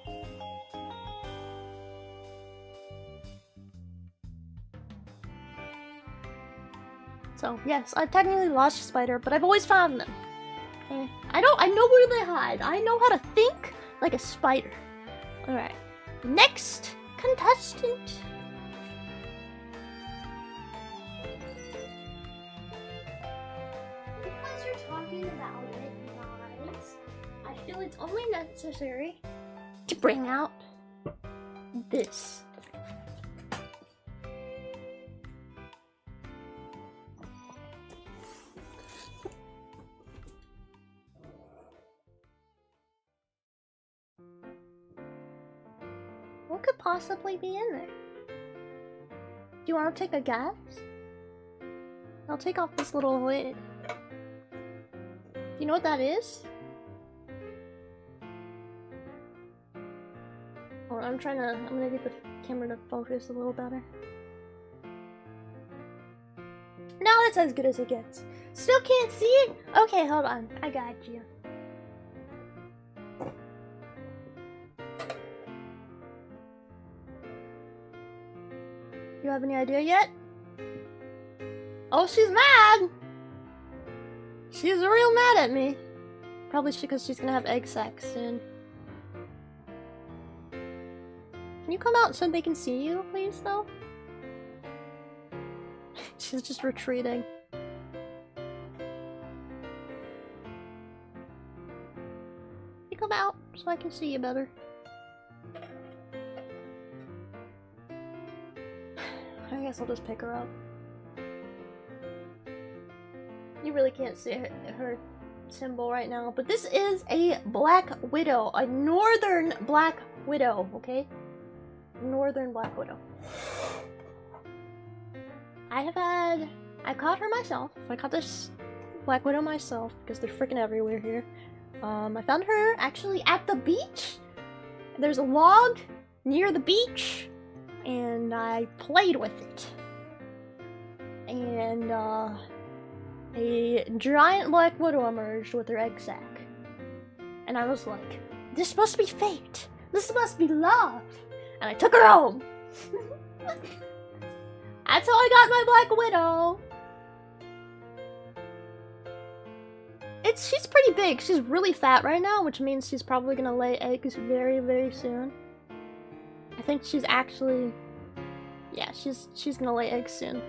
So, yes, I've technically lost a spider, but I've always found them. Okay? I know where they hide. I know how to think like a spider. Alright. Next contestant. Because you're talking about it, guys, I feel it's only necessary to bring out this. What could possibly be in there? Do you want to take a guess? I'll take off this little lid. Do you know what that is? Oh, I'm gonna get the camera to focus a little better. Now that's as good as it gets. Still can't see it? Okay, hold on. I got you. You have any idea yet? Oh, she's mad! She's real mad at me. Probably because she's gonna have egg sacs soon. Can you come out so they can see you, please, though? She's just retreating. You come out so I can see you better. I guess I'll just pick her up. You really can't see her symbol right now, but this is a black widow, a northern black widow, okay? Northern black widow. I caught her myself. I caught this black widow myself because they're freaking everywhere here. I found her actually at the beach. There's a log near the beach, and I played with it. And a giant black widow emerged with her egg sac. And I was like, this must be fate. This must be love. And I took her home. That's how I got my black widow. She's pretty big. She's really fat right now, which means she's probably gonna lay eggs very, very soon. I think she's actually Yeah, she's gonna lay eggs soon.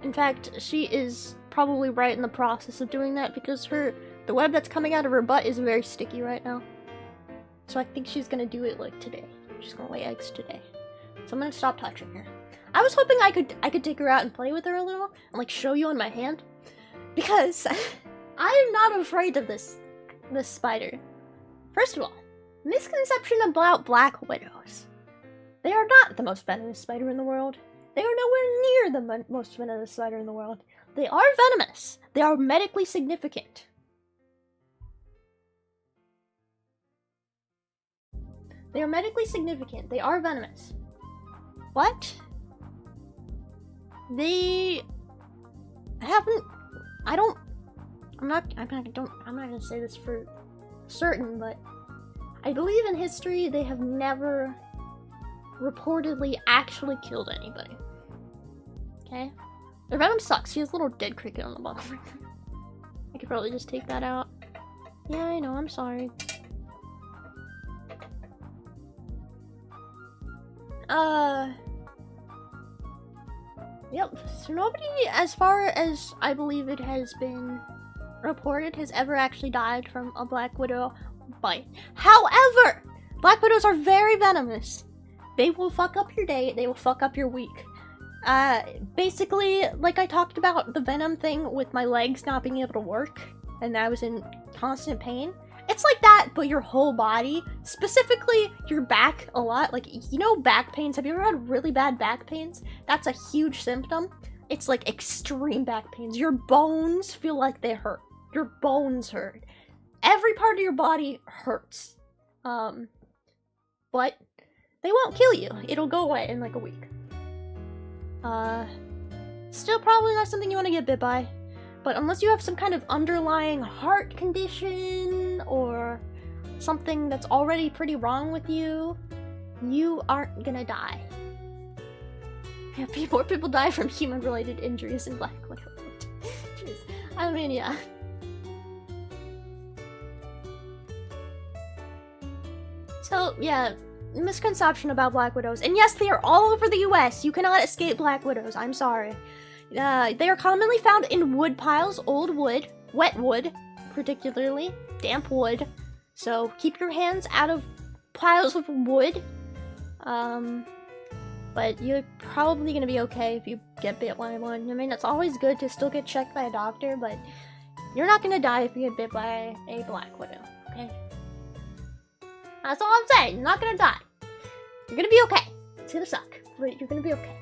In fact, she is probably right in the process of doing that because the web that's coming out of her butt is very sticky right now. So I think she's gonna do it like today. She's gonna lay eggs today. So I'm gonna stop touching her. I was hoping I could take her out and play with her a little and like show you on my hand, because I am not afraid of this spider. First of all, misconception about black widows. They are not the most venomous spider in the world. They are nowhere near the most venomous spider in the world. They are venomous. They are medically significant. They are medically significant. They are venomous. What? They haven't. I'm not gonna say this for certain, but I believe in history they have never reportedly actually killed anybody. Okay? Their venom sucks. She has a little dead cricket on the bottom. I could probably just take that out. Yeah, I know, I'm sorry. Yep, so nobody, as far as I believe it has been reported, has ever actually died from a black widow bite. However, black widows are very venomous. They will fuck up your day, they will fuck up your week. Basically, like I talked about the venom thing with my legs not being able to work, and I was in constant pain. It's like that, but your whole body, specifically your back a lot. Like, you know back pains? Have you ever had really bad back pains? That's a huge symptom. It's like extreme back pains. Your bones feel like they hurt. Your bones hurt. Every part of your body hurts. But they won't kill you. It'll go away in like a week. Still probably not something you want to get bit by. But unless you have some kind of underlying heart condition or something that's already pretty wrong with you, you aren't gonna die. Yeah, more people die from human-related injuries in black widow. Jeez. I mean, yeah. So, yeah, misconception about black widows. And yes, they are all over the US. You cannot escape black widows. I'm sorry. They are commonly found in wood piles, old wood, wet wood, particularly, damp wood. So keep your hands out of piles of wood. But you're probably gonna be okay if you get bit by one. I mean, it's always good to still get checked by a doctor, but you're not gonna die if you get bit by a black widow, okay? That's all I'm saying. You're not gonna die. You're gonna be okay. It's gonna suck, but you're gonna be okay.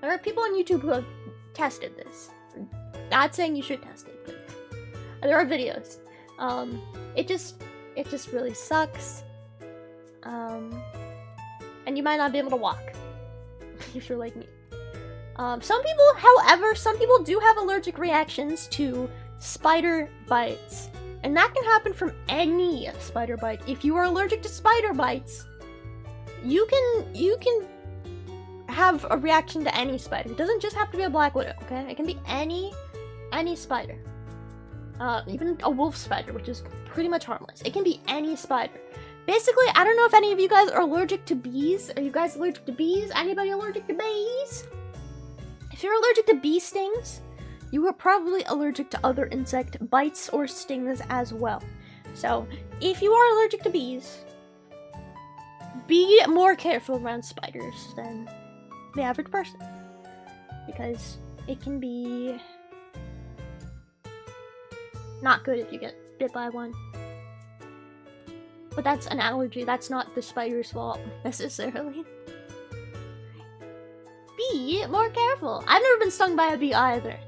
There are people on YouTube who have tested this. Not saying you should test it, but there are videos. It just really sucks. And you might not be able to walk if you're like me. Some people do have allergic reactions to spider bites, and that can happen from any spider bite. If you are allergic to spider bites, you can have a reaction to any spider. It doesn't just have to be a black widow, okay? It can be any spider. Even a wolf spider, which is pretty much harmless. It can be any spider. Basically, I don't know if any of you guys are allergic to bees. Are you guys allergic to bees? Anybody allergic to bees? If you're allergic to bee stings, you are probably allergic to other insect bites or stings as well. So, if you are allergic to bees, be more careful around spiders than the average person, because it can be not good if you get bit by one. But that's an allergy, that's not the spider's fault necessarily. Be more careful. I've never been stung by a bee either.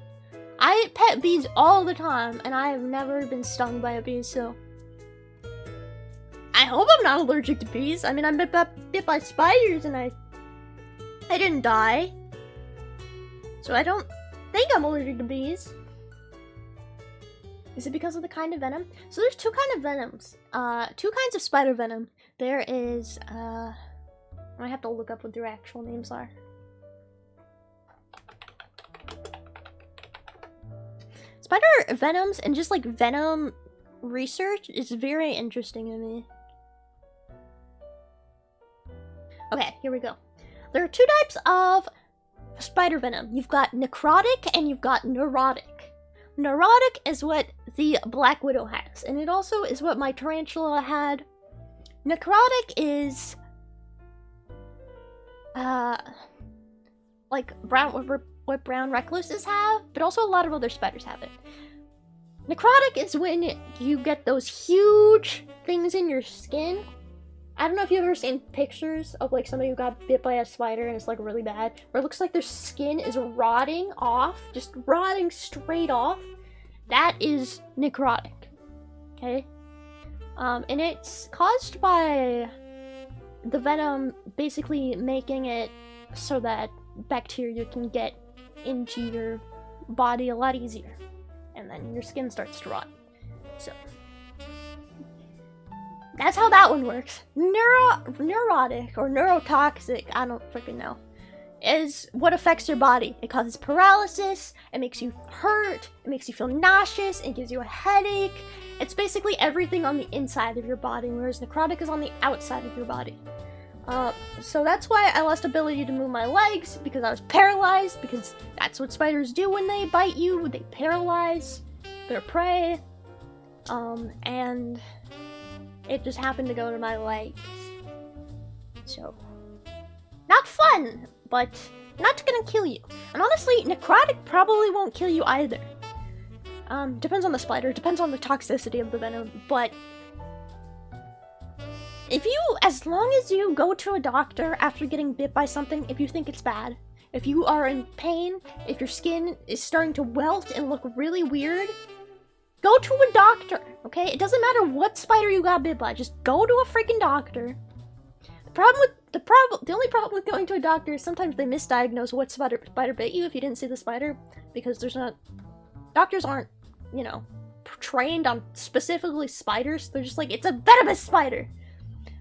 I pet bees all the time, and I have never been stung by a bee, so I hope I'm not allergic to bees. I mean, I'm bit by spiders, and I didn't die. So I don't think I'm allergic to bees. Is it because of the kind of venom? So there's two kinds of venoms. Two kinds of spider venom. There is, I have to look up what their actual names are. Spider venoms and just like venom research is very interesting to me. Okay, here we go. There are 2 types of spider venom. You've got necrotic and you've got neurotic. Neurotic is what the Black Widow has, and it also is what my tarantula had. Necrotic is like what brown recluses have, but also a lot of other spiders have it. Necrotic is when you get those huge things in your skin. I don't know if you've ever seen pictures of like somebody who got bit by a spider and it's like really bad, where it looks like their skin is rotting off, just rotting straight off. That is necrotic. Okay? And it's caused by the venom basically making it so that bacteria can get into your body a lot easier, and then your skin starts to rot. So that's how that one works. Neurotic or neurotoxic, I don't freaking know, is what affects your body. It causes paralysis, it makes you hurt, it makes you feel nauseous, it gives you a headache. It's basically everything on the inside of your body, whereas necrotic is on the outside of your body. So that's why I lost ability to move my legs, because I was paralyzed, because that's what spiders do when they bite you. They paralyze their prey. And it just happened to go to my legs. So, not fun, but not gonna kill you. And honestly, necrotic probably won't kill you either. Depends on the spider, depends on the toxicity of the venom, but as long as you go to a doctor after getting bit by something, if you think it's bad, if you are in pain, if your skin is starting to welt and look really weird, go to a doctor, okay? It doesn't matter what spider you got bit by, just go to a freaking doctor. The only problem with going to a doctor is sometimes they misdiagnose what spider bit you if you didn't see the spider, because doctors aren't, you know, trained on specifically spiders. They're just like, it's a venomous spider.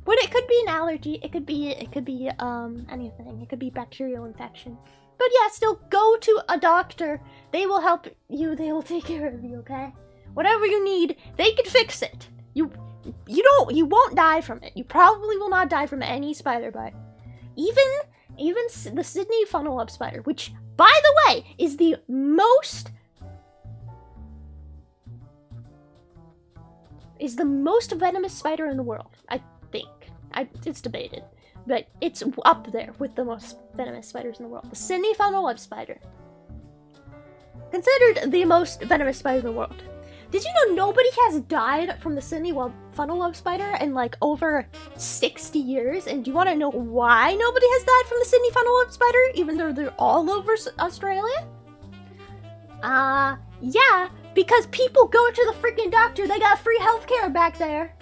But it could be an allergy, it could be anything. It could be bacterial infection. But yeah, still go to a doctor. They will help you, they will take care of you, okay? Whatever you need, they can fix it. You won't die from it. You probably will not die from any spider bite. Even the Sydney funnel web spider, which, by the way, is the most venomous spider in the world, I think. It's debated, but it's up there with the most venomous spiders in the world. The Sydney funnel web spider, considered the most venomous spider in the world. Did you know nobody has died from the Sydney funnel web spider in like over 60 years? And do you want to know why nobody has died from the Sydney funnel web spider, even though they're all over Australia? Yeah, because people go to the freaking doctor. They got free healthcare back there.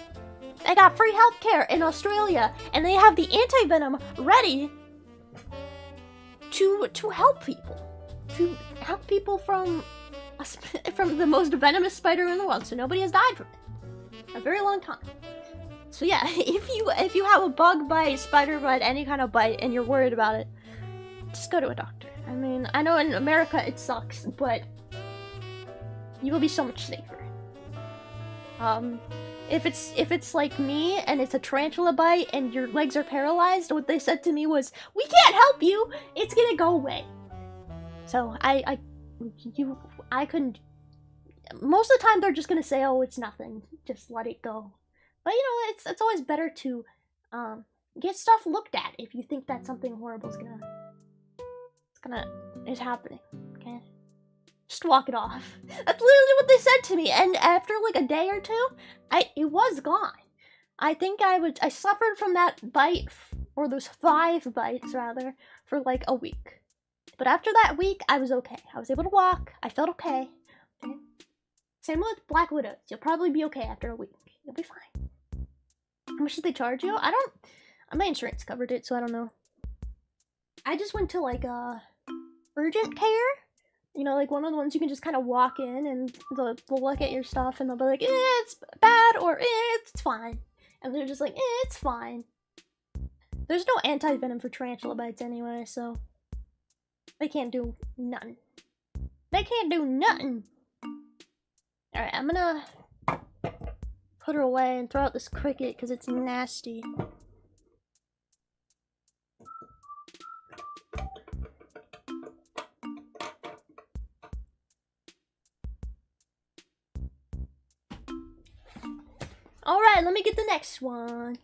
They got free healthcare in Australia, and they have the anti-venom ready to help people from the most venomous spider in the world. So nobody has died from it. A very long time. So yeah, if you have a bug bite, spider bite, any kind of bite, and you're worried about it, just go to a doctor. I mean, I know in America it sucks, but you will be so much safer. If it's like me and it's a tarantula bite and your legs are paralyzed, what they said to me was, "We can't help you. It's gonna go away." So I couldn't. Most of the time they're just gonna say, "Oh, it's nothing. Just let it go." But you know, it's always better to get stuff looked at if you think that something horrible is happening. Okay. Just walk it off. That's literally what they said to me, and after like a day or two, it was gone. I think I suffered from that bite, or those 5 bites rather, for like a week. But after that week, I was okay. I was able to walk. I felt okay. Okay? Same with Black Widows. You'll probably be okay after a week. You'll be fine. How much did they charge you? My insurance covered it, so I don't know. I just went to like urgent care. You know, like one of the ones you can just kind of walk in and they'll look at your stuff and they'll be like, it's bad, or it's fine. And they're just like, it's fine. There's no anti-venom for tarantula bites anyway, so they can't do nothing. They can't do nothing. Alright, I'm gonna put her away and throw out this cricket because it's nasty. Alright, let me get the next one.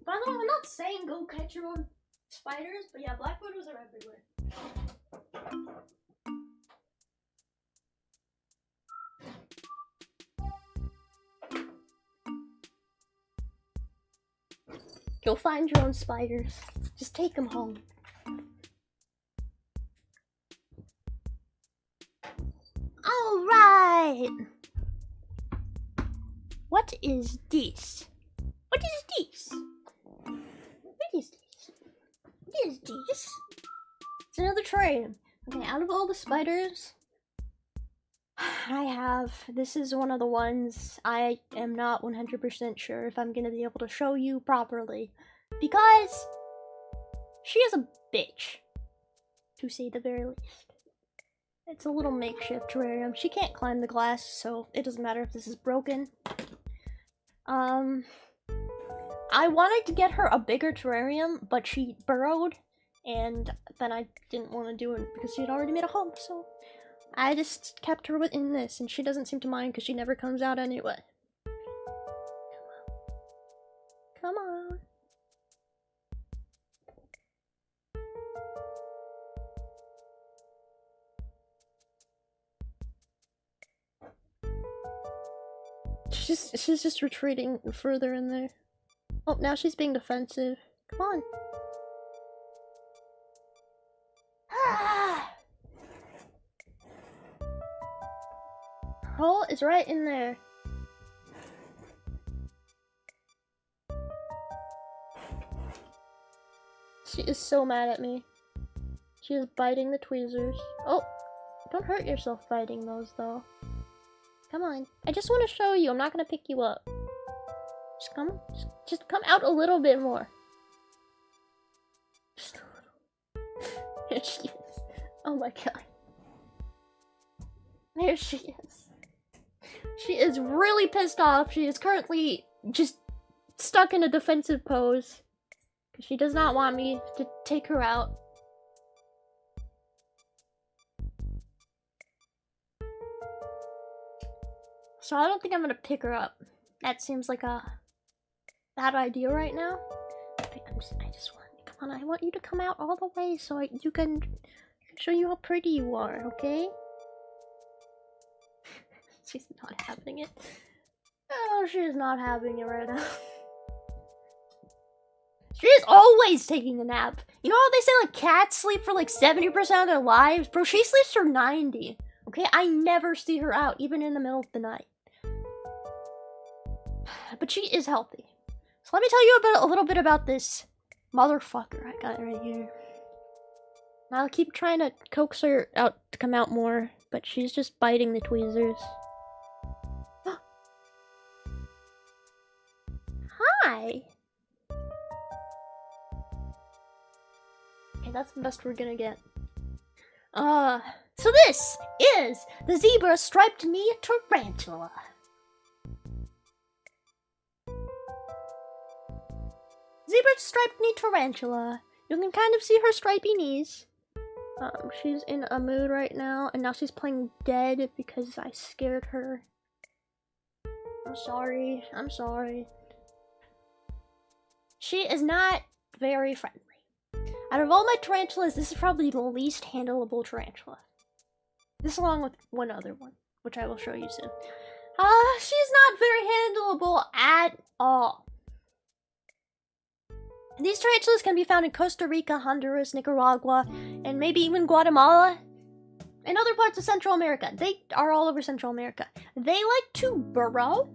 By the way, I'm not saying go catch your own spiders, but yeah, black widows are everywhere. Go find your own spiders. Just take them home. Alright! What is this? What is this? What is this? What is this? It's another tray. Okay, out of all the spiders I have, this is one of the ones I am not 100% sure if I'm gonna be able to show you properly. Because she is a bitch, to say the very least. It's a little makeshift terrarium. She can't climb the glass, so it doesn't matter if this is broken. I wanted to get her a bigger terrarium, but she burrowed, and then I didn't want to do it because she had already made a home, so I just kept her in this, and she doesn't seem to mind because she never comes out anyway. Come on. She's just retreating further in there. Oh, now she's being defensive. Come on. Ah! Hole is right in there. She is so mad at me. She is biting the tweezers. Oh, don't hurt yourself biting those though. Come on. I just want to show you. I'm not gonna pick you up. Just come out a little bit more. Just a little. Here she is. Oh my god. There she is. She is really pissed off. She is currently just stuck in a defensive pose. Because she does not want me to take her out. So I don't think I'm gonna pick her up. That seems like a bad idea right now. I just want, come on, I want you to come out all the way so you can show you how pretty you are, okay? She's not having it. Oh, she's not having it right now. She is always taking a nap. You know how they say like cats sleep for like 70% of their lives? Bro, she sleeps for 90. Okay, I never see her out, even in the middle of the night. But she is healthy. So let me tell you a little bit about this motherfucker I got right here. I'll keep trying to coax her out to come out more, but she's just biting the tweezers. Hi! Okay, that's the best we're gonna get. So this is the zebra striped knee tarantula. Zebra striped knee tarantula. You can kind of see her stripy knees. She's in a mood right now, and now she's playing dead because I scared her. I'm sorry. I'm sorry. She is not very friendly. Out of all my tarantulas, this is probably the least handleable tarantula. This along with one other one, which I will show you soon. She's not very handleable at all. These tarantulas can be found in Costa Rica, Honduras, Nicaragua, and maybe even Guatemala, and other parts of Central America. They are all over Central America. They like to burrow,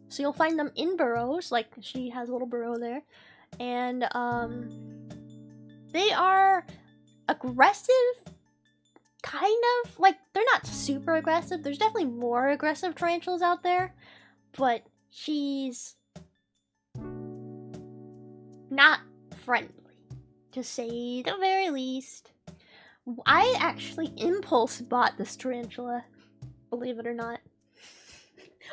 so you'll find them in burrows, like she has a little burrow there, and they are aggressive, kind of, like, they're not super aggressive. There's definitely more aggressive tarantulas out there, but she's not friendly, to say the very least. I actually impulse bought this tarantula, believe it or not.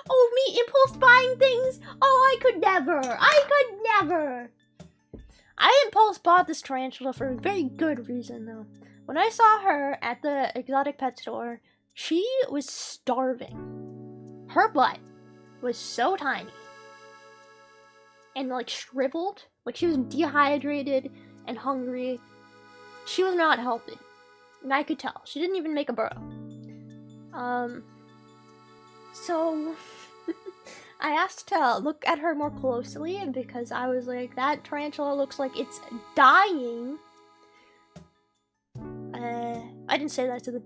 Oh, me impulse buying things? Oh, I could never! I could never! I impulse bought this tarantula for a very good reason, though. When I saw her at the exotic pet store, she was starving. her butt was so tiny and like shriveled, like she was dehydrated and hungry. She was not healthy, and I could tell. She didn't even make a burrow. So I asked to look at her more closely because I was like, that tarantula looks like it's dying. I didn't say that to the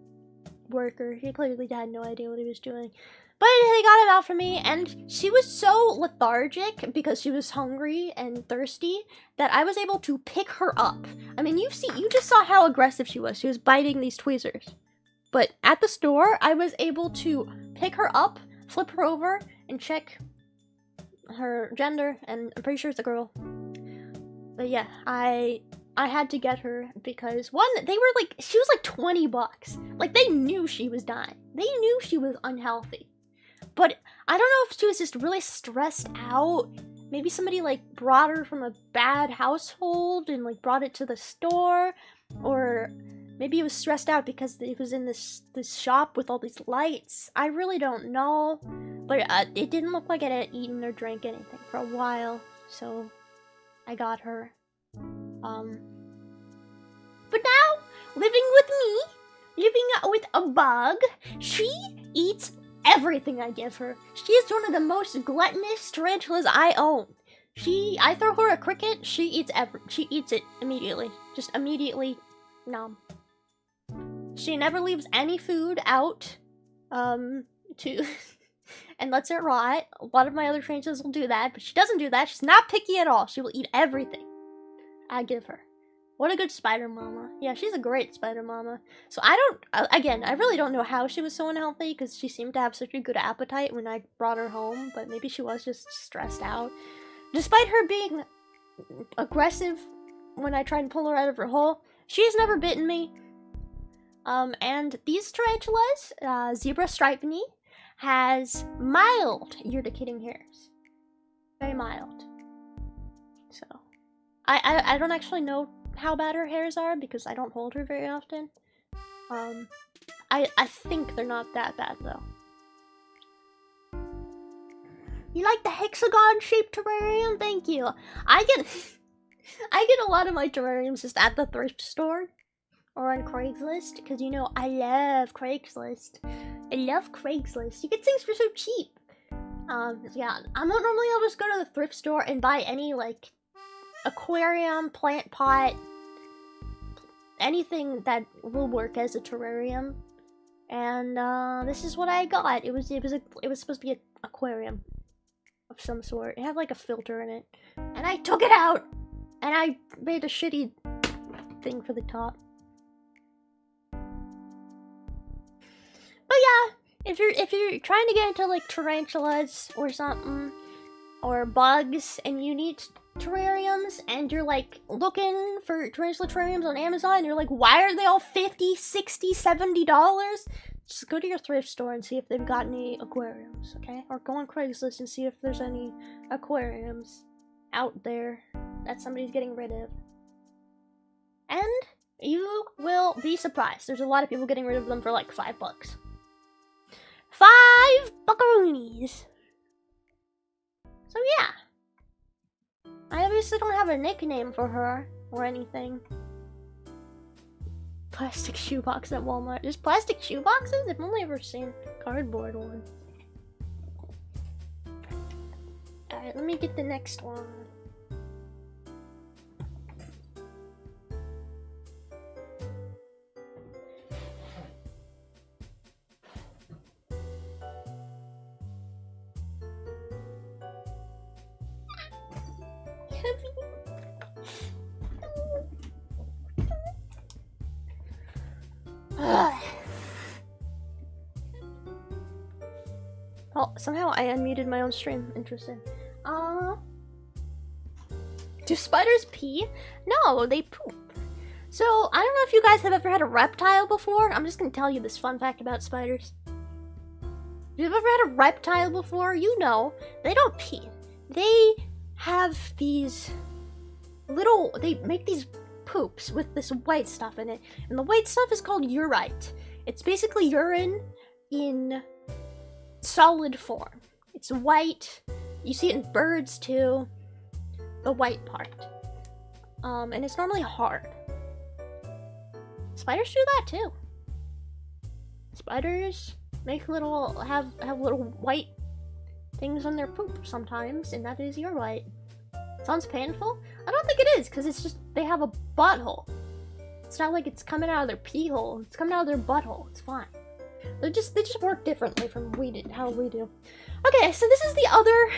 worker. He clearly had no idea what he was doing. But they got it out for me, and she was so lethargic because she was hungry and thirsty that I was able to pick her up. I mean, you just saw how aggressive she was. She was biting these tweezers. But at the store, I was able to pick her up, flip her over, and check her gender, and I'm pretty sure it's a girl. But yeah, I had to get her because, one, she was like $20. Like, they knew she was dying. They knew she was unhealthy. But I don't know if she was just really stressed out. Maybe somebody like brought her from a bad household and like brought it to the store, or maybe it was stressed out because it was in this shop with all these lights. I really don't know, but it didn't look like it had eaten or drank anything for a while, so I got her. But now, living with me, living with a bug, she eats everything I give her. She is one of the most gluttonous tarantulas I own. I throw her a cricket, she eats it immediately. Just immediately nom. She never leaves any food out, and lets it rot. A lot of my other tarantulas will do that, but she doesn't do that. She's not picky at all. She will eat everything I give her. What a good spider mama. Yeah, she's a great spider mama. So I really don't know how she was so unhealthy, because she seemed to have such a good appetite when I brought her home, but maybe she was just stressed out. Despite her being aggressive when I tried to pull her out of her hole, she's never bitten me. And these tarantulas, Zebra stripeni, has mild urticating hairs. Very mild. So, I don't actually know how bad her hairs are because I don't hold her very often. I think they're not that bad though. You like the hexagon-shaped terrarium? Thank you. I get a lot of my terrariums just at the thrift store or on Craigslist, because you know I love Craigslist. I love Craigslist. You get things for so cheap. Yeah, I'm not normally. I'll just go to the thrift store and buy any like aquarium, plant pot, anything that will work as a terrarium. And this is what I got. It was supposed to be an aquarium of some sort. It had like a filter in it, and I took it out, and I made a shitty thing for the top. But yeah, if you're trying to get into like tarantulas or something, or bugs, and you need terrariums, and you're like looking for tarantula terrariums on Amazon, and you're like, why are they all $50, $60, $70? Just go to your thrift store and see if they've got any aquariums, okay? Or go on Craigslist and see if there's any aquariums out there that somebody's getting rid of. And you will be surprised. There's a lot of people getting rid of them for like $5. 5 buckaroonies. So yeah. I obviously don't have a nickname for her or anything. Plastic shoebox at Walmart. There's plastic shoeboxes? I've only ever seen cardboard ones. Alright, let me get the next one. Oh, somehow I unmuted my own stream. Interesting. Do spiders pee? No, they poop. So, I don't know if you guys have ever had a reptile before. I'm just gonna tell you this fun fact about spiders. If you've ever had a reptile before, you know they don't pee. They have these they make these poops with this white stuff in it, and the white stuff is called urite. It's basically urine in solid form. It's white. You see it in birds too. The white part. And it's normally hard. Spiders do that too. Spiders make have little white things on their poop sometimes, and that is your white. Sounds painful? I don't think it is, because it's just they have a butthole. It's not like it's coming out of their pee hole. It's coming out of their butthole. It's fine. They just work differently from how we do. Okay, so this is the other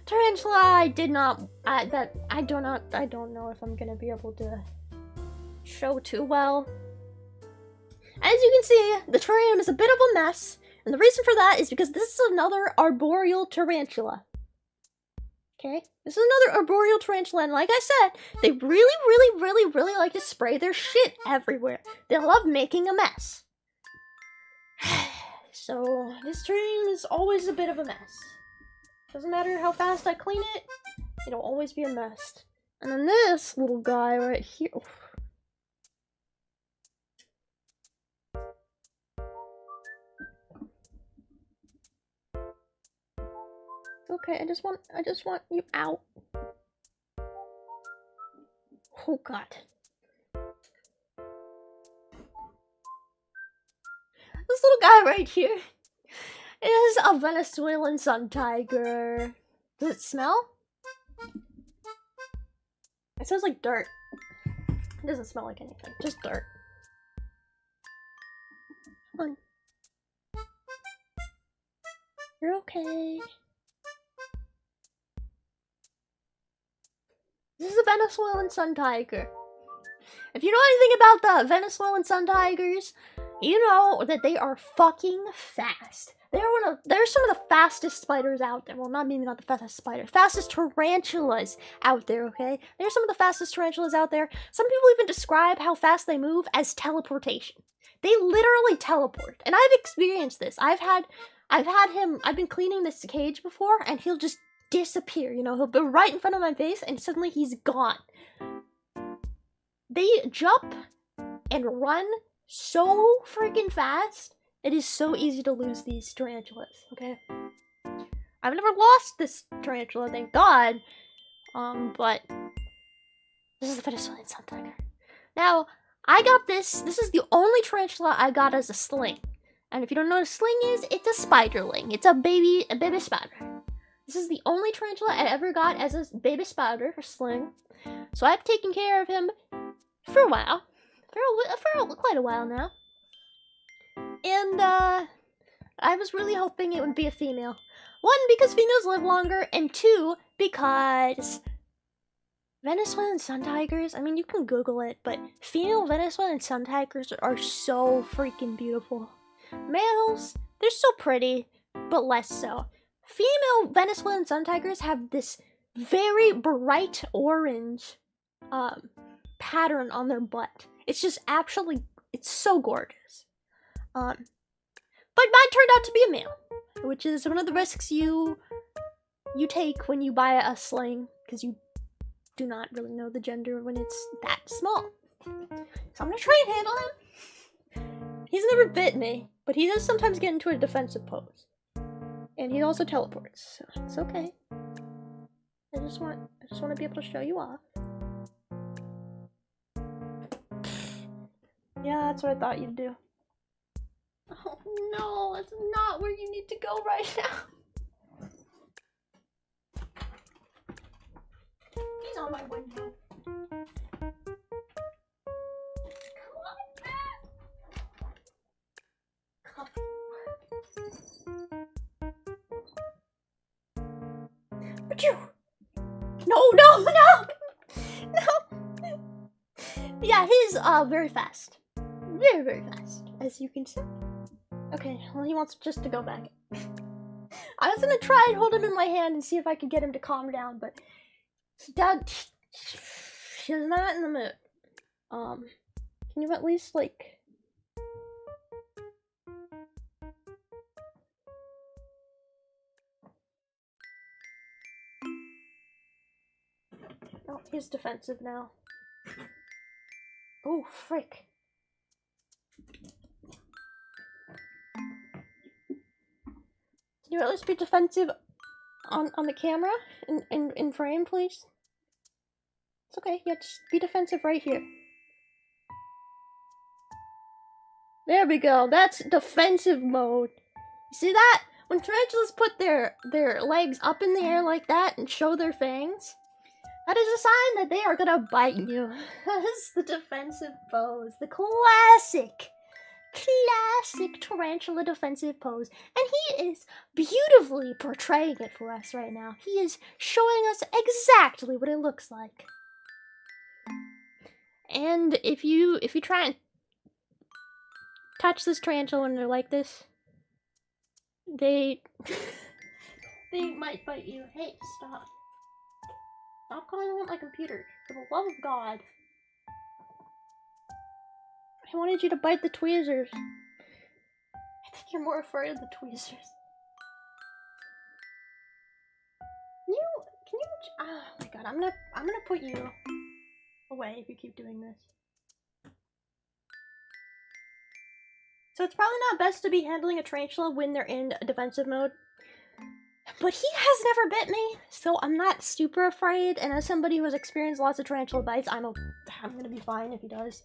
tarantula. I don't know if I'm gonna be able to show too well. As you can see, the terrarium is a bit of a mess, and the reason for that is because this is another arboreal tarantula. Okay, this is another arboreal tarantula, and like I said, they really like to spray their shit everywhere. They love making a mess. So this terrarium is always a bit of a mess. Doesn't matter how fast I clean it, it'll always be a mess. And then this little guy right here. Okay, I just want you out. Oh god. This little guy right here is a Venezuelan sun tiger. Does it smell? It smells like dirt. It doesn't smell like anything, just dirt. Come on. You're okay. This is a Venezuelan sun tiger. If you know anything about the Venezuelan sun tigers, you know that they are fucking fast. They're some of the fastest spiders out there. Well, maybe not the fastest spider. Fastest tarantulas out there, okay? They're some of the fastest tarantulas out there. Some people even describe how fast they move as teleportation. They literally teleport. And I've experienced this. I've been cleaning this cage before, and he'll just disappear, you know? He'll be right in front of my face, and suddenly he's gone. They jump and run so freaking fast. It is so easy to lose these tarantulas, okay? I've never lost this tarantula, thank God. But this is the Venezuelan sun tiger. Now, I got this. This is the only tarantula I got as a sling. And if you don't know what a sling is, it's a spiderling. It's a baby spider. This is the only tarantula I ever got as a baby spider, a sling. So I've taken care of him for a while. For quite a while now. And, I was really hoping it would be a female. One, because females live longer, and two, because Venezuelan sun tigers, I mean, you can Google it, but female Venezuelan sun tigers are so freaking beautiful. Males, they're so pretty, but less so. Female Venezuelan sun tigers have this very bright orange, pattern on their butt. It's just actually, it's so gorgeous. But mine turned out to be a male, which is one of the risks you take when you buy a sling, because you do not really know the gender when it's that small. So I'm gonna try and handle him. He's never bit me, but he does sometimes get into a defensive pose. And he also teleports, so it's okay. I just want to be able to show you off. Yeah, that's what I thought you'd do. Oh no, that's not where you need to go right now. He's on my window. Come on. But you! No! Yeah, he's very fast. Very fast, as you can see. Okay, well, he wants just to go back. I was gonna try and hold him in my hand and see if I could get him to calm down, but Dad, she's not in the mood. Can you at least, like... Oh, he's defensive now. Oh, frick. you at least be defensive on the camera? In frame, please? It's okay, yeah, just be defensive right here. There we go, that's defensive mode. You see that? When tarantulas put their legs up in the air like that and show their fangs, that is a sign that they are gonna bite you. That's the defensive pose. The classic tarantula defensive pose. And he is beautifully portraying it for us right now. He is showing us exactly what it looks like. And if you try and touch this tarantula when they're like this, they might bite you. Hey, stop. Stop calling out my computer. For the love of God. I wanted you to bite the tweezers. I think you're more afraid of the tweezers. Can you oh my god, I'm gonna put you away if you keep doing this. So it's probably not best to be handling a tarantula when they're in a defensive mode. But he has never bit me, so I'm not super afraid, and as somebody who has experienced lots of tarantula bites, I'm gonna be fine if he does.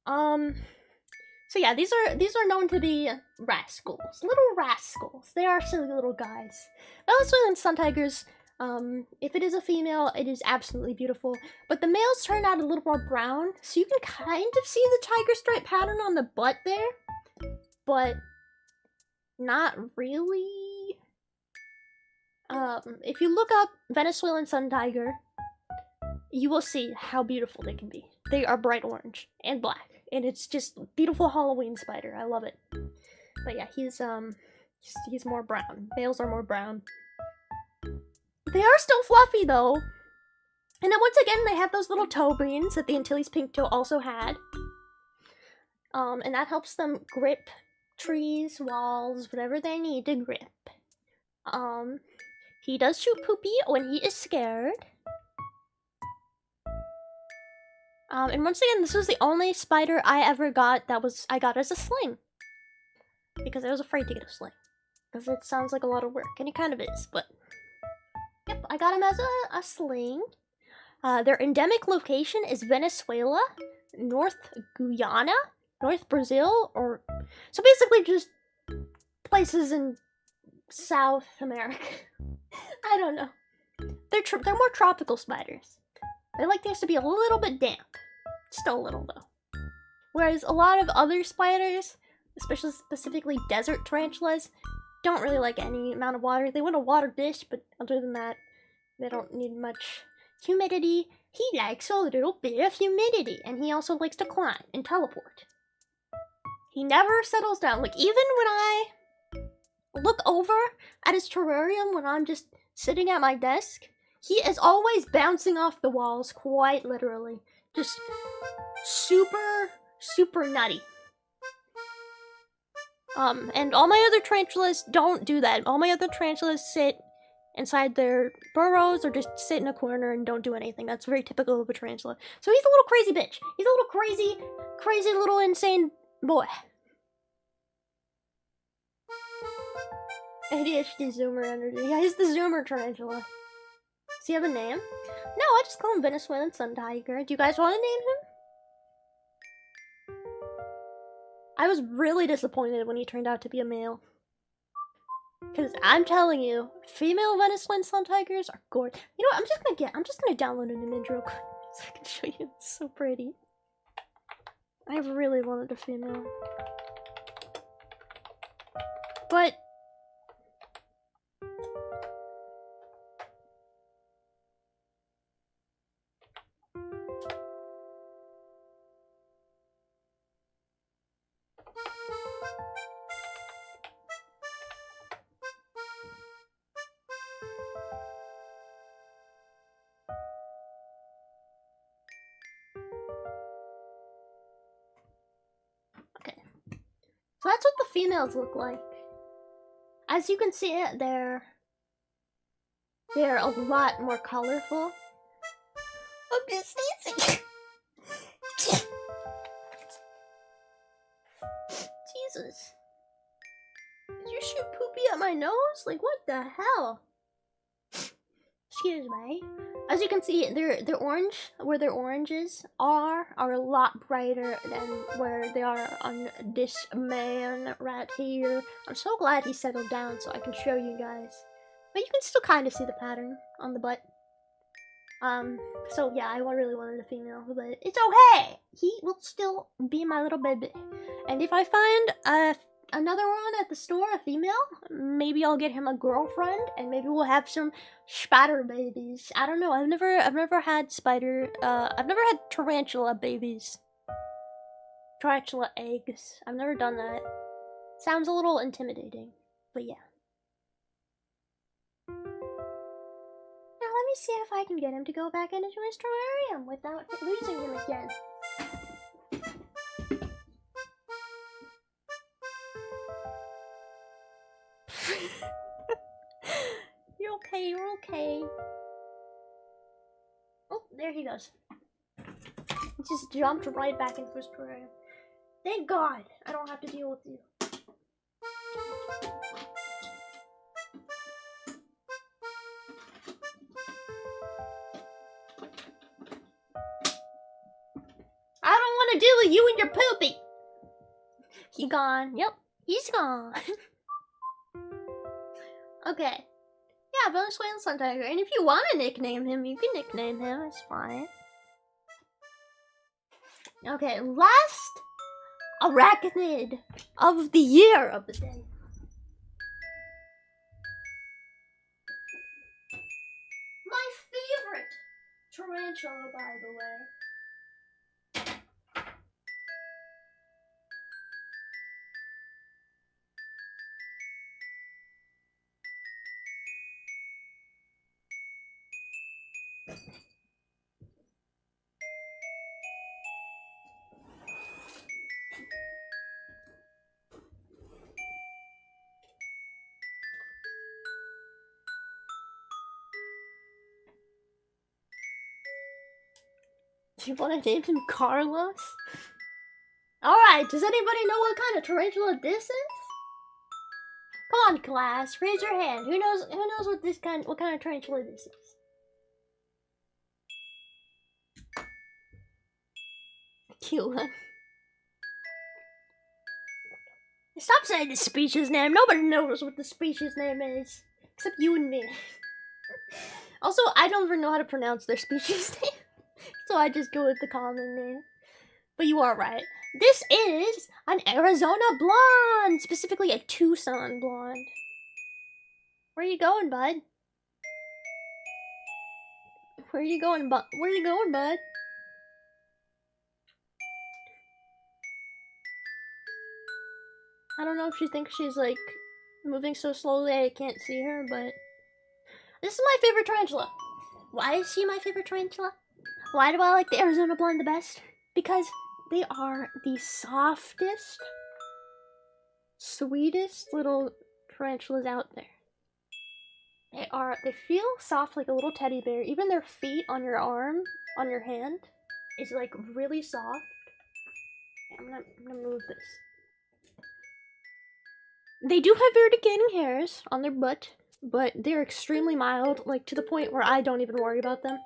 So yeah, these are known to be rascals. Little rascals. They are silly little guys. Venezuelan sun tigers, if it is a female, it is absolutely beautiful. But the males turn out a little more brown, so you can kind of see the tiger stripe pattern on the butt there. But not really. If you look up Venezuelan sun tiger, you will see how beautiful they can be. They are bright orange and black, and it's just a beautiful Halloween spider. I love it. But yeah, he's more brown. Males are more brown. They are still fluffy though. And then once again, they have those little toe beans that the Antilles pinktoe also had. And that helps them grip trees, walls, whatever they need to grip. He does shoot poopy when he is scared. And once again, this was the only spider I ever got I got as a sling. Because I was afraid to get a sling. Because it sounds like a lot of work, and it kind of is, but... Yep, I got him as a sling. Their endemic location is Venezuela, North Guyana, North Brazil, or... So basically just places in South America. I don't know. They're more tropical spiders. They like things to be a little bit damp. Still a little, though. Whereas a lot of other spiders, especially specifically desert tarantulas, don't really like any amount of water. They want a water dish, but other than that, they don't need much humidity. He likes a little bit of humidity, and he also likes to climb and teleport. He never settles down. Like, even when I look over at his terrarium when I'm just sitting at my desk, he is always bouncing off the walls, quite literally. Just super, super nutty. And all my other tarantulas don't do that. All my other tarantulas sit inside their burrows or just sit in a corner and don't do anything. That's very typical of a tarantula. So he's a little crazy bitch. He's a little crazy little insane boy. ADHD Zoomer energy. Yeah, he's the Zoomer tarantula. Does he have a name? No, I just call him Venezuelan sun tiger. Do you guys want to name him? I was really disappointed when he turned out to be a male. Because I'm telling you, female Venezuelan sun tigers are gorgeous. You know what, I'm just gonna download an image real quick so I can show you. It's so pretty. I really wanted a female. But so that's what the females look like. As you can see, they're a lot more colorful. I'm just sneezing. Jesus. Did you shoot poopy pee at my nose? Like, what the hell? Excuse me. As you can see, they're orange. Where their oranges are a lot brighter than where they are on this man right here. I'm so glad he settled down so I can show you guys. But you can still kind of see the pattern on the butt. So yeah, I really wanted a female, but it's okay. He will still be my little baby. And if I find another one at the store, a female, maybe I'll get him a girlfriend, and maybe we'll have some spider babies. I don't know. I've never had spider. I've never had tarantula babies. Tarantula eggs. I've never done that. Sounds a little intimidating, but yeah. Now let me see if I can get him to go back into his terrarium without losing him again. You're okay, you're okay. Oh, there he goes. He just jumped right back into his terrarium. Thank God I don't have to deal with you. I don't want to deal with you and your poopy. He gone. Yep, he's gone. Okay. Yeah, Venezuelan Sun Tiger. And if you want to nickname him, you can nickname him. It's fine. Okay, last Arachnid of the year of the day. My favorite tarantula, by the way. Do you want to name him Carlos? Alright, does anybody know what kind of tarantula this is? Come on, class, raise your hand. Who knows what kind of tarantula this is? Cute one. Stop saying the species name. Nobody knows what the species name is. Except you and me. Also, I don't even know how to pronounce their species name. So I just go with the common name. But you are right. This is an Arizona blonde. Specifically a Tucson blonde. Where you going, bud? Where you going, bud? Where you going, bud? I don't know if she thinks she's like moving so slowly I can't see her, but this is my favorite tarantula. Why is she my favorite tarantula? Why do I like the Arizona blonde the best? Because they are the softest, sweetest little tarantulas out there. They feel soft like a little teddy bear. Even their feet on your arm, on your hand, is like really soft. I'm gonna move this. They do have variegating hairs on their butt, but they're extremely mild, like to the point where I don't even worry about them.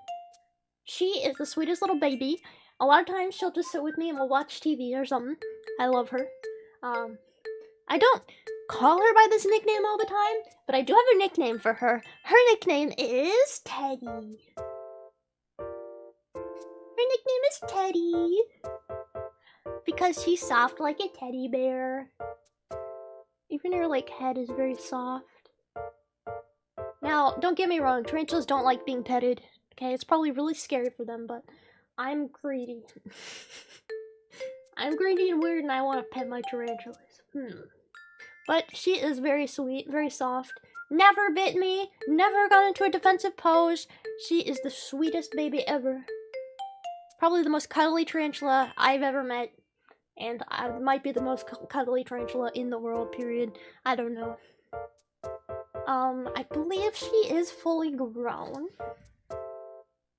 She is the sweetest little baby. A lot of times she'll just sit with me and we'll watch TV or something. I love her. I don't call her by this nickname all the time, but I do have a nickname for her. Her nickname is Teddy. Her nickname is Teddy. Because she's soft like a teddy bear. Even her like head is very soft. Now, don't get me wrong, tarantulas don't like being petted. Okay, it's probably really scary for them, but I'm greedy. I'm greedy and weird and I want to pet my tarantulas. But she is very sweet, very soft. Never bit me, never got into a defensive pose. She is the sweetest baby ever. Probably the most cuddly tarantula I've ever met. And I might be the most cuddly tarantula in the world, period. I don't know. I believe she is fully grown.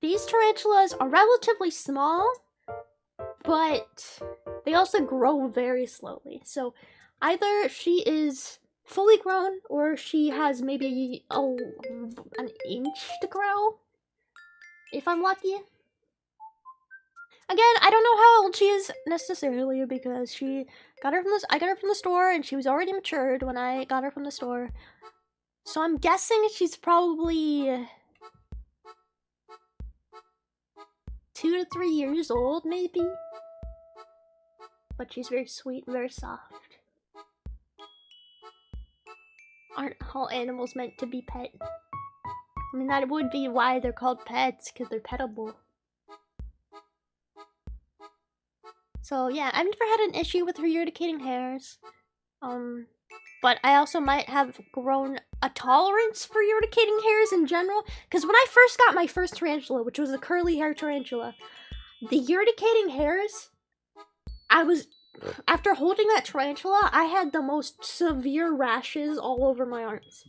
These tarantulas are relatively small, but they also grow very slowly. So either she is fully grown, or she has maybe an inch to grow, if I'm lucky. Again, I don't know how old she is necessarily because I got her from the store and she was already matured when I got her from the store. So I'm guessing she's probably 2 to 3 years old, maybe. But she's very sweet, very soft. Aren't all animals meant to be pet? I mean, that would be why they're called pets, because they're petable. So yeah, I've never had an issue with her urticating hairs. But I also might have grown a tolerance for urticating hairs in general, because when I first got my first tarantula, which was a curly hair tarantula, the urticating hairs, after holding that tarantula, I had the most severe rashes all over my arms.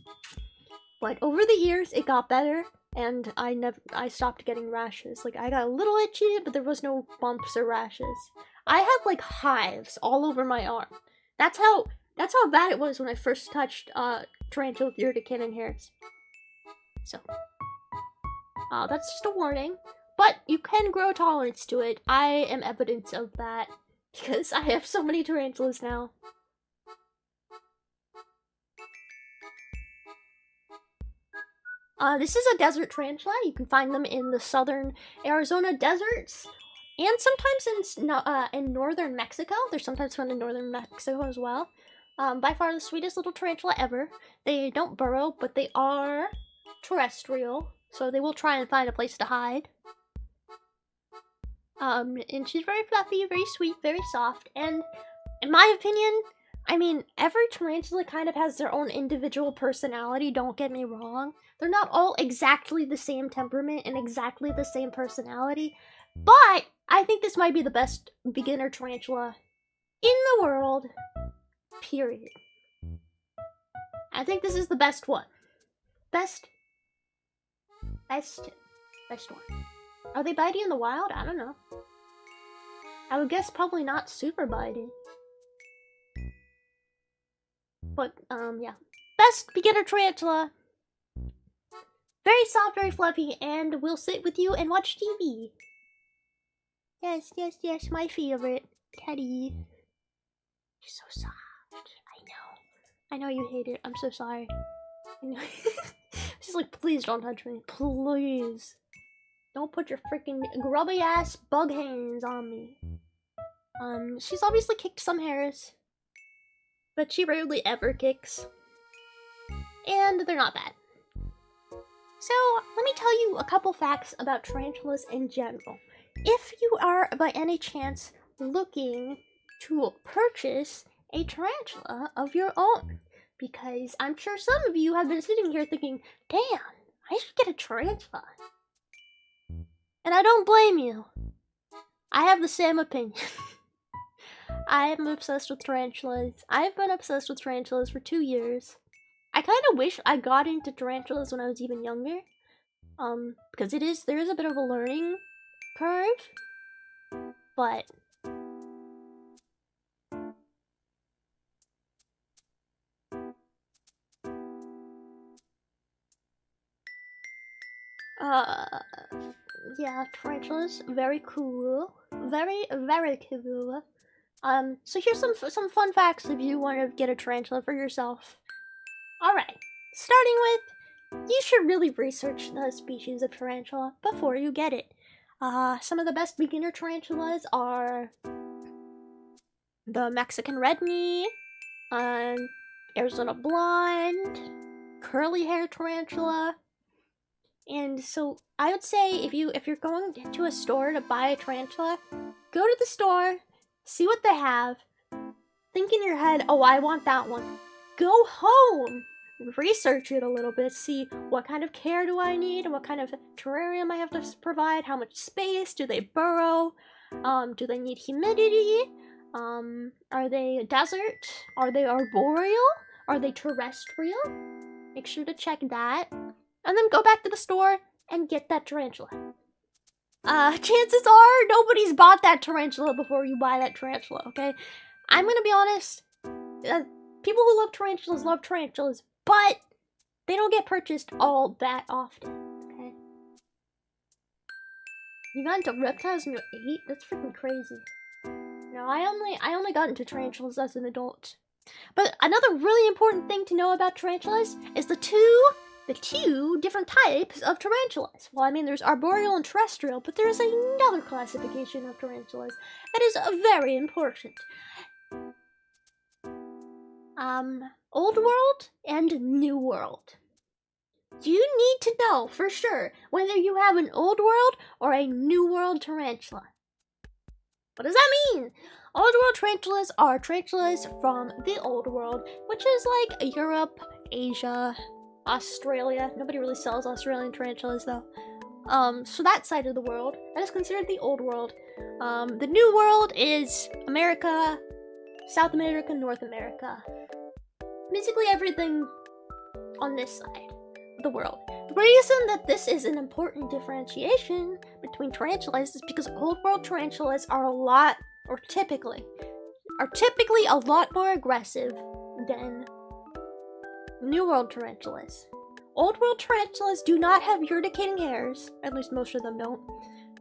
But over the years, it got better, and I stopped getting rashes. Like, I got a little itchy, but there was no bumps or rashes. I had like hives all over my arm. That's how bad it was when I first touched tarantula with urticating hairs. So, that's just a warning. But you can grow tolerance to it. I am evidence of that because I have so many tarantulas now. This is a desert tarantula. You can find them in the southern Arizona deserts. And sometimes in northern Mexico. They're sometimes found in northern Mexico as well. By far the sweetest little tarantula ever. They don't burrow, but they are terrestrial. So they will try and find a place to hide. And she's very fluffy, very sweet, very soft. And in my opinion, I mean, every tarantula kind of has their own individual personality, don't get me wrong. They're not all exactly the same temperament and exactly the same personality. But I think this might be the best beginner tarantula in the world. Period. I think this is the best one. Best one. Are they bitey in the wild? I don't know. I would guess probably not super bitey. But, yeah. Best beginner tarantula. Very soft, very fluffy, and will sit with you and watch TV. Yes, my favorite. Teddy. She's so soft. I know you hate it. I'm so sorry. I know. She's like, please don't touch me. Please. Don't put your freaking grubby ass bug hands on me. She's obviously kicked some hairs. But she rarely ever kicks. And they're not bad. So, let me tell you a couple facts about tarantulas in general. If you are, by any chance, looking to purchase a tarantula of your own, because I'm sure some of you have been sitting here thinking, damn, I should get a tarantula. And I don't blame you. I have the same opinion. I am obsessed with tarantulas. I've been obsessed with tarantulas for 2 years. I kind of wish I got into tarantulas when I was even younger. Because there is a bit of a learning curve. But yeah, tarantulas, very cool. Very, very cool. So here's some fun facts if you want to get a tarantula for yourself. Alright, starting with, you should really research the species of tarantula before you get it. Some of the best beginner tarantulas are the Mexican red knee, Arizona blonde, curly hair tarantula. And so I would say if you're going to a store to buy a tarantula, go to the store, see what they have, think in your head, oh, I want that one. Go home, research it a little bit, see what kind of care do I need, and what kind of terrarium I have to provide, how much space, do they burrow, do they need humidity, are they desert, are they arboreal, are they terrestrial? Make sure to check that, and then go back to the store and get that tarantula. Chances are nobody's bought that tarantula before you buy that tarantula, okay? I'm gonna be honest, People who love tarantulas, but they don't get purchased all that often, okay? You got into reptiles when you were 8? That's freaking crazy. No, I only got into tarantulas as an adult. But another really important thing to know about tarantulas is the two different types of tarantulas. Well, I mean, there's arboreal and terrestrial, but there's another classification of tarantulas that is very important. Old World and New World. You need to know for sure whether you have an Old World or a New World tarantula. What does that mean? Old World tarantulas are tarantulas from the Old World, which is like Europe, Asia, Australia. Nobody really sells Australian tarantulas though. So that side of the world, that is considered the Old World. The New World is America, South America, North America. Basically everything on this side of the world. The reason that this is an important differentiation between tarantulas is because Old World tarantulas are typically a lot more aggressive than New World tarantulas. Old World tarantulas do not have urticating hairs, at least most of them don't,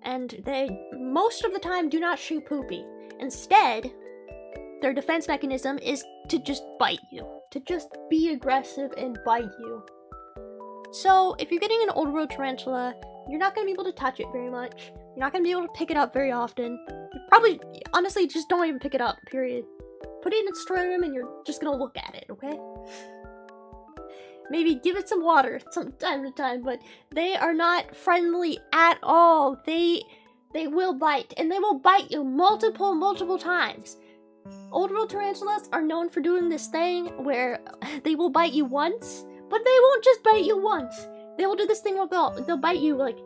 and they most of the time do not shoot poopy. Instead, their defense mechanism is to just bite you, to just be aggressive and bite you. So if you're getting an Old World tarantula, you're not going to be able to touch it very much. You're not going to be able to pick it up very often. You probably, honestly, just don't even pick it up, period. Put it in its terrarium and you're just going to look at it, okay? Maybe give it some water from time to time, but they are not friendly at all. They will bite, and they will bite you multiple times. Old World tarantulas are known for doing this thing where they will bite you once, but they won't just bite you once. They will do this thing where they'll bite you like,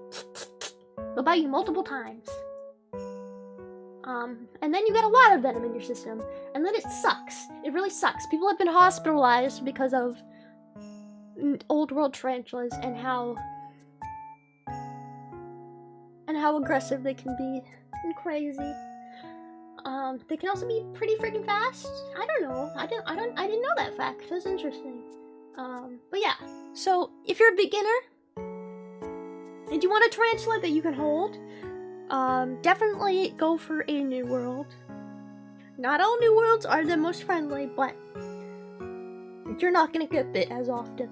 they'll bite you multiple times. And then you get a lot of venom in your system, and then it sucks. It really sucks. People have been hospitalized because of Old World tarantulas and how aggressive they can be and crazy. They can also be pretty freaking fast. I don't know. I didn't know that fact. That's interesting. But yeah. So if you're a beginner and you want a tarantula that you can hold, definitely go for a New World. Not all New Worlds are the most friendly, but you're not gonna get bit as often.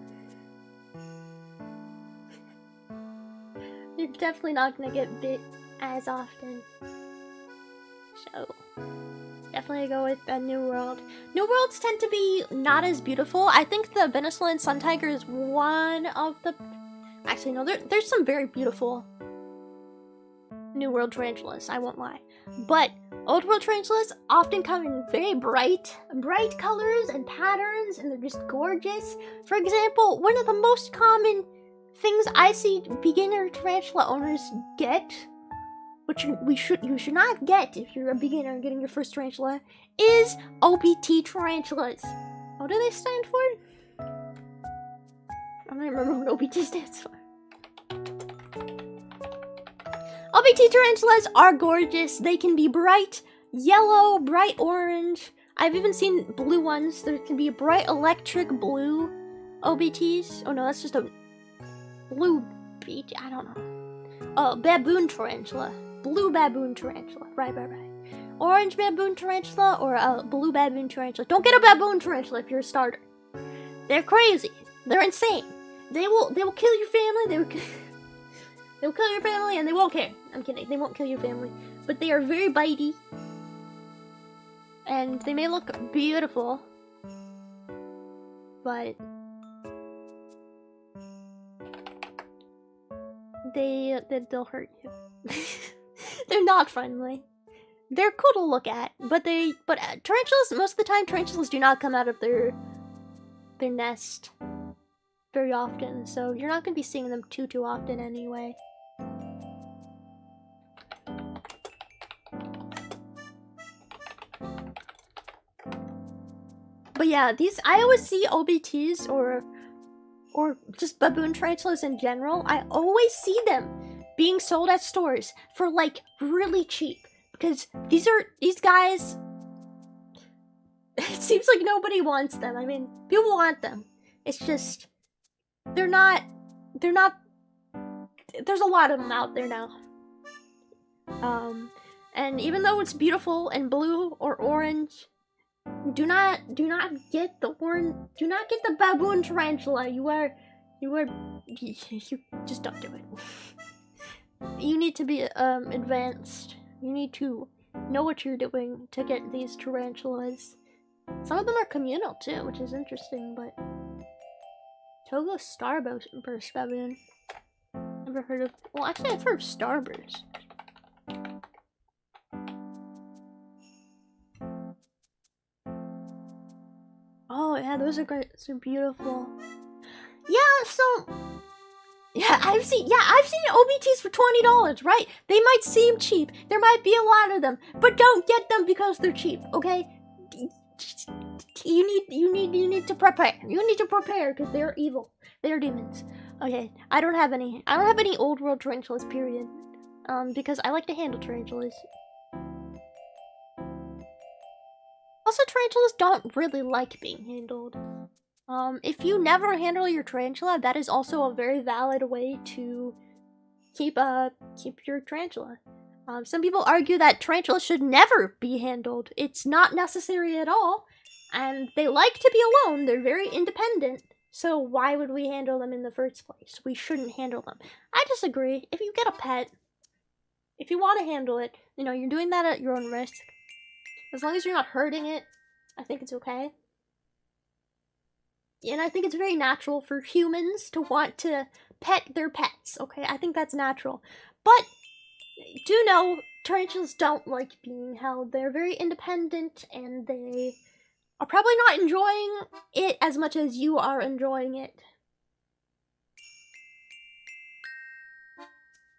You're definitely not gonna get bit as often. So, definitely go with a New World. New Worlds tend to be not as beautiful. I think the Venezuelan sun tiger is one of the... Actually, no, there's some very beautiful New World tarantulas, I won't lie. But Old World tarantulas often come in very bright colors and patterns, and they're just gorgeous. For example, one of the most common things I see beginner tarantula owners get, which you should not get if you're a beginner getting your first tarantula, is OBT tarantulas. What do they stand for? I don't remember what OBT stands for. OBT tarantulas are gorgeous. They can be bright yellow, bright orange. I've even seen blue ones. There can be bright electric blue OBTs. Oh no, that's just a blue beach. I don't know. Oh, baboon tarantula. Blue baboon tarantula. Right. Orange baboon tarantula or a blue baboon tarantula. Don't get a baboon tarantula if you're a starter. They're crazy. They're insane. They will kill your family. They'll kill your family and they won't care. I'm kidding. They won't kill your family. But they are very bitey. And they may look beautiful. But they'll hurt you. They're not friendly. They're cool to look at, but tarantulas, most of the time tarantulas do not come out of their nest very often, so you're not going to be seeing them too often anyway. But yeah, I always see OBTs or just baboon tarantulas in general. I always see them being sold at stores for like really cheap, because these guys, It seems like nobody wants them. I mean, people want them. It's just they're not there's a lot of them out there now. And even though it's beautiful and blue or orange, do not get the baboon tarantula. You just don't do it. You need to be advanced. You need to know what you're doing to get these tarantulas. Some of them are communal too, which is interesting, but Togo starburst baboon. Never heard of. Well, actually, I've heard of starburst. Oh yeah, those are great. Those are beautiful. Yeah, so yeah, I've seen OBTs for $20, right? They might seem cheap. There might be a lot of them, but don't get them because they're cheap, okay? You need to prepare. You need to prepare because they're evil. They're demons. Okay, I don't have any old world tarantulas, period. Because I like to handle tarantulas. Also, tarantulas don't really like being handled. If you never handle your tarantula, that is also a very valid way to keep your tarantula. Some people argue that tarantulas should never be handled. It's not necessary at all, and they like to be alone. They're very independent, so why would we handle them in the first place? We shouldn't handle them. I disagree. If you get a pet, if you want to handle it, you know, you're doing that at your own risk. As long as you're not hurting it, I think it's okay. And I think it's very natural for humans to want to pet their pets, okay? I think that's natural. But do know, tarantulas don't like being held. They're very independent, and they are probably not enjoying it as much as you are enjoying it.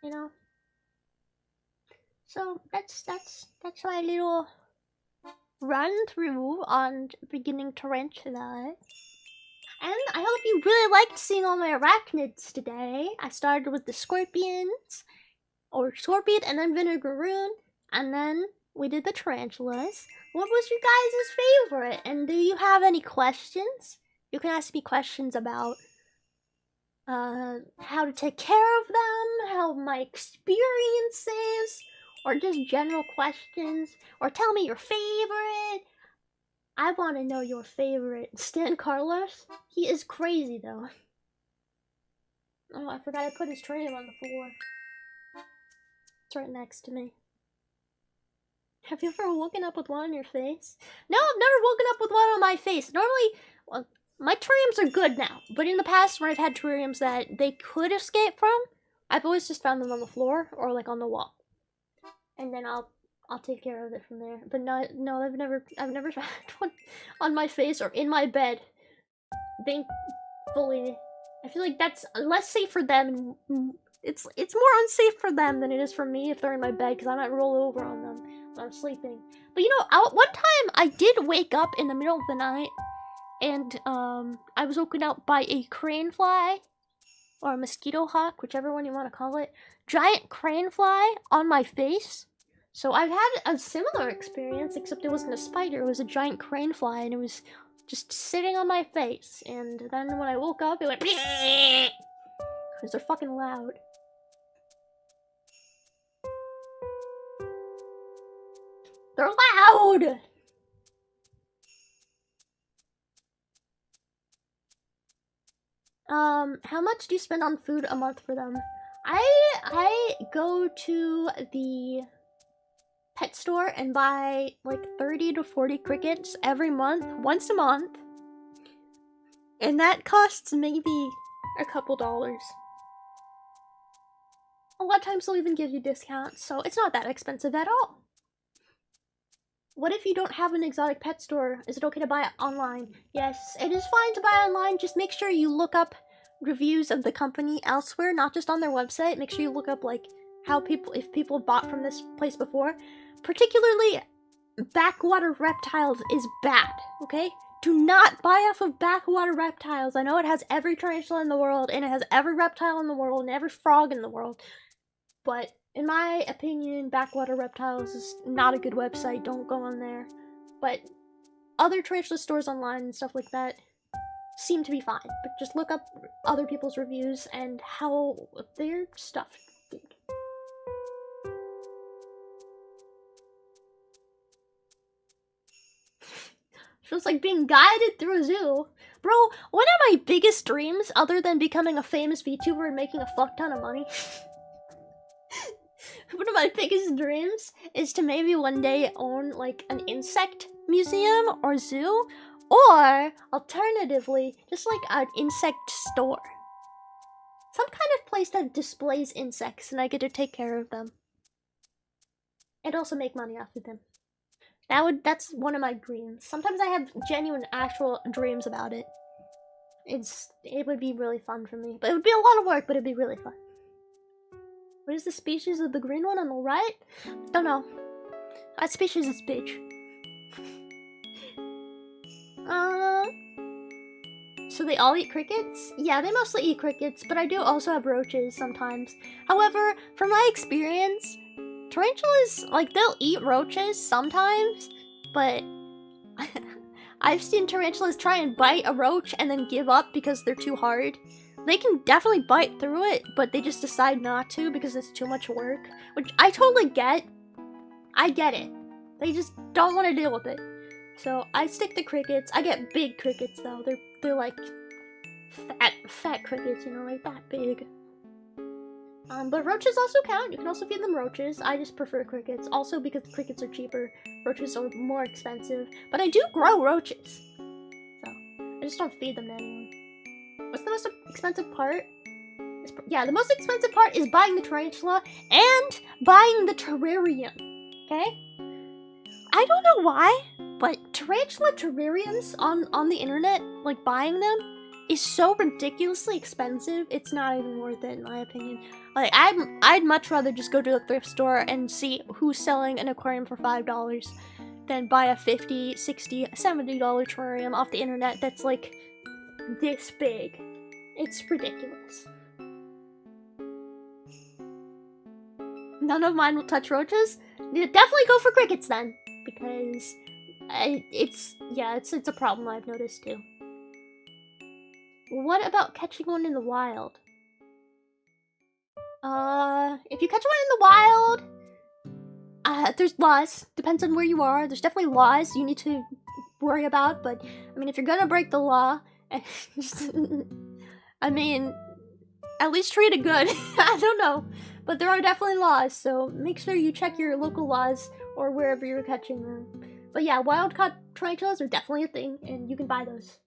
You know? So that's my little run through on beginning tarantula. And I hope you really liked seeing all my arachnids today. I started with the scorpions, or scorpion, and then vinegaroon, and then we did the tarantulas. What was your guys' favorite? And do you have any questions? You can ask me questions about how to take care of them, how my experience is, or just general questions, or tell me your favorite. I want to know your favorite. Stan Carlos? He is crazy, though. Oh, I forgot I put his tray on the floor. It's right next to me. Have you ever woken up with one on your face? No, I've never woken up with one on my face. Normally, well, my terrariums are good now, but in the past when I've had terrariums that they could escape from, I've always just found them on the floor or like on the wall. And then I'll take care of it from there. But no, I've never found one on my face or in my bed. Thankfully, I feel like that's less safe for them. It's more unsafe for them than it is for me if they're in my bed, because I might roll over on them when I'm sleeping. But you know, one time I did wake up in the middle of the night, and I was woken up by a crane fly, or a mosquito hawk, whichever one you want to call it. Giant crane fly on my face. So I've had a similar experience, except it wasn't a spider, it was a giant crane fly, and it was just sitting on my face. And then when I woke up, it went because they're fucking loud. They're loud! How much do you spend on food a month for them? I go to the pet store and buy like 30 to 40 crickets every month, once a month. And that costs maybe a couple dollars. A lot of times they'll even give you discounts, so it's not that expensive at all. What if you don't have an exotic pet store? Is it okay to buy it online? Yes, it is fine to buy online. Just make sure you look up reviews of the company elsewhere, not just on their website. Make sure you look up like if people bought from this place before. Particularly backwater reptiles is bad, okay? Do not buy off of backwater reptiles. I know it has every tarantula in the world, and it has every reptile in the world, and every frog in the world. But in my opinion, backwater reptiles is not a good website. Don't go on there. But other tarantula stores online and stuff like that seem to be fine, but just look up other people's reviews and how their stuff did. Feels like being guided through a zoo. Bro, one of my biggest dreams, other than becoming a famous VTuber and making a fuck ton of money, one of my biggest dreams is to maybe one day own like an insect museum or zoo, or alternatively, just like an insect store. Some kind of place that displays insects and I get to take care of them. And also make money off of them. That's one of my dreams. Sometimes I have genuine, actual dreams about it. It would be really fun for me. But it would be a lot of work, but it'd be really fun. What is the species of the green one on the right? Don't know. That species is bitch. So they all eat crickets? Yeah, they mostly eat crickets, but I do also have roaches sometimes. However, from my experience, tarantulas, like, they'll eat roaches sometimes, but I've seen tarantulas try and bite a roach and then give up because they're too hard. They can definitely bite through it, but they just decide not to because it's too much work, which I totally get. I get it. They just don't want to deal with it. So I stick to crickets. I get big crickets though. They're like fat crickets, you know, like that big. But roaches also count. You can also feed them roaches. I just prefer crickets. Also because crickets are cheaper. Roaches are more expensive. But I do grow roaches. So I just don't feed them to anyone. What's the most expensive part? Yeah, the most expensive part is buying the tarantula and buying the terrarium. Okay? I don't know why, but tarantula terrariums on the internet, like buying them, is so ridiculously expensive. It's not even worth it in my opinion. Like I'd much rather just go to a thrift store and see who's selling an aquarium for $5 than buy a $50, $60, $70 terrarium off the internet that's like this big. It's ridiculous. None of mine will touch roaches. You definitely go for crickets then, because it's a problem I've noticed too. What about catching one in the wild? If you catch one in the wild, there's laws. Depends on where you are. There's definitely laws you need to worry about, but I mean, if you're gonna break the law, I mean, at least treat it good. I don't know, but there are definitely laws, so make sure you check your local laws or wherever you're catching them. But yeah, wild-caught tarantulas are definitely a thing, and you can buy those.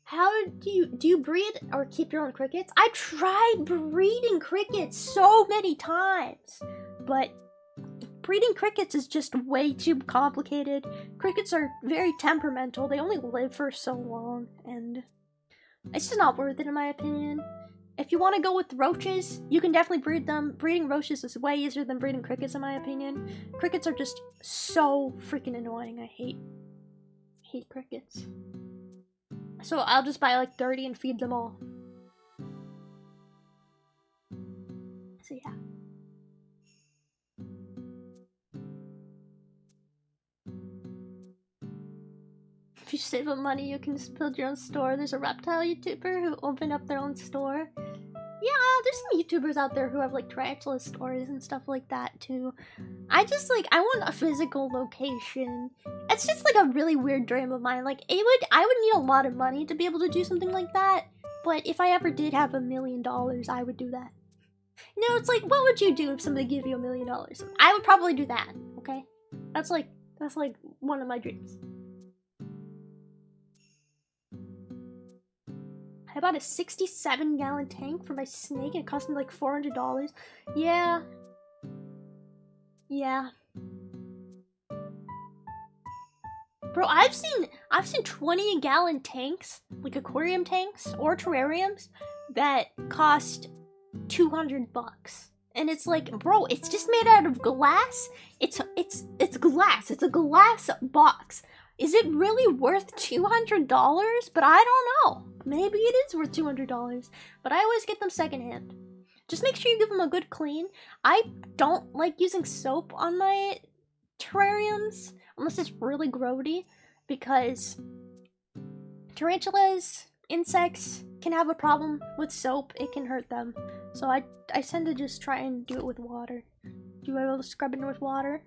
How do you breed or keep your own crickets? I tried breeding crickets so many times, but breeding crickets is just way too complicated. Crickets are very temperamental. They only live for so long, and it's just not worth it in my opinion. If you want to go with roaches, you can definitely breed them. Breeding roaches is way easier than breeding crickets in my opinion. Crickets are just so freaking annoying. I hate crickets. So I'll just buy like 30 and feed them all. So yeah. If you save up money, you can just build your own store. There's a reptile YouTuber who opened up their own store. Yeah, there's some YouTubers out there who have like tarantula stores and stuff like that too. I want a physical location. It's just like a really weird dream of mine. Like I would need a lot of money to be able to do something like that. But if I ever did have $1 million, I would do that. You know, it's like, what would you do if somebody gave you $1 million? I would probably do that, okay? That's like one of my dreams. I bought a 67-gallon tank for my snake and it cost me like $400. Yeah. Yeah. Bro, I've seen 20-gallon tanks, like aquarium tanks or terrariums, that cost $200. And it's like, bro, it's just made out of glass. It's glass. It's a glass box. Is it really worth $200? But I don't know. Maybe it is worth $200. But I always get them secondhand. Just make sure you give them a good clean. I don't like using soap on my terrariums. unless it's really grody, because tarantulas, insects can have a problem with soap. It can hurt them. So I tend to just try and do it with water. Do I scrub it with water?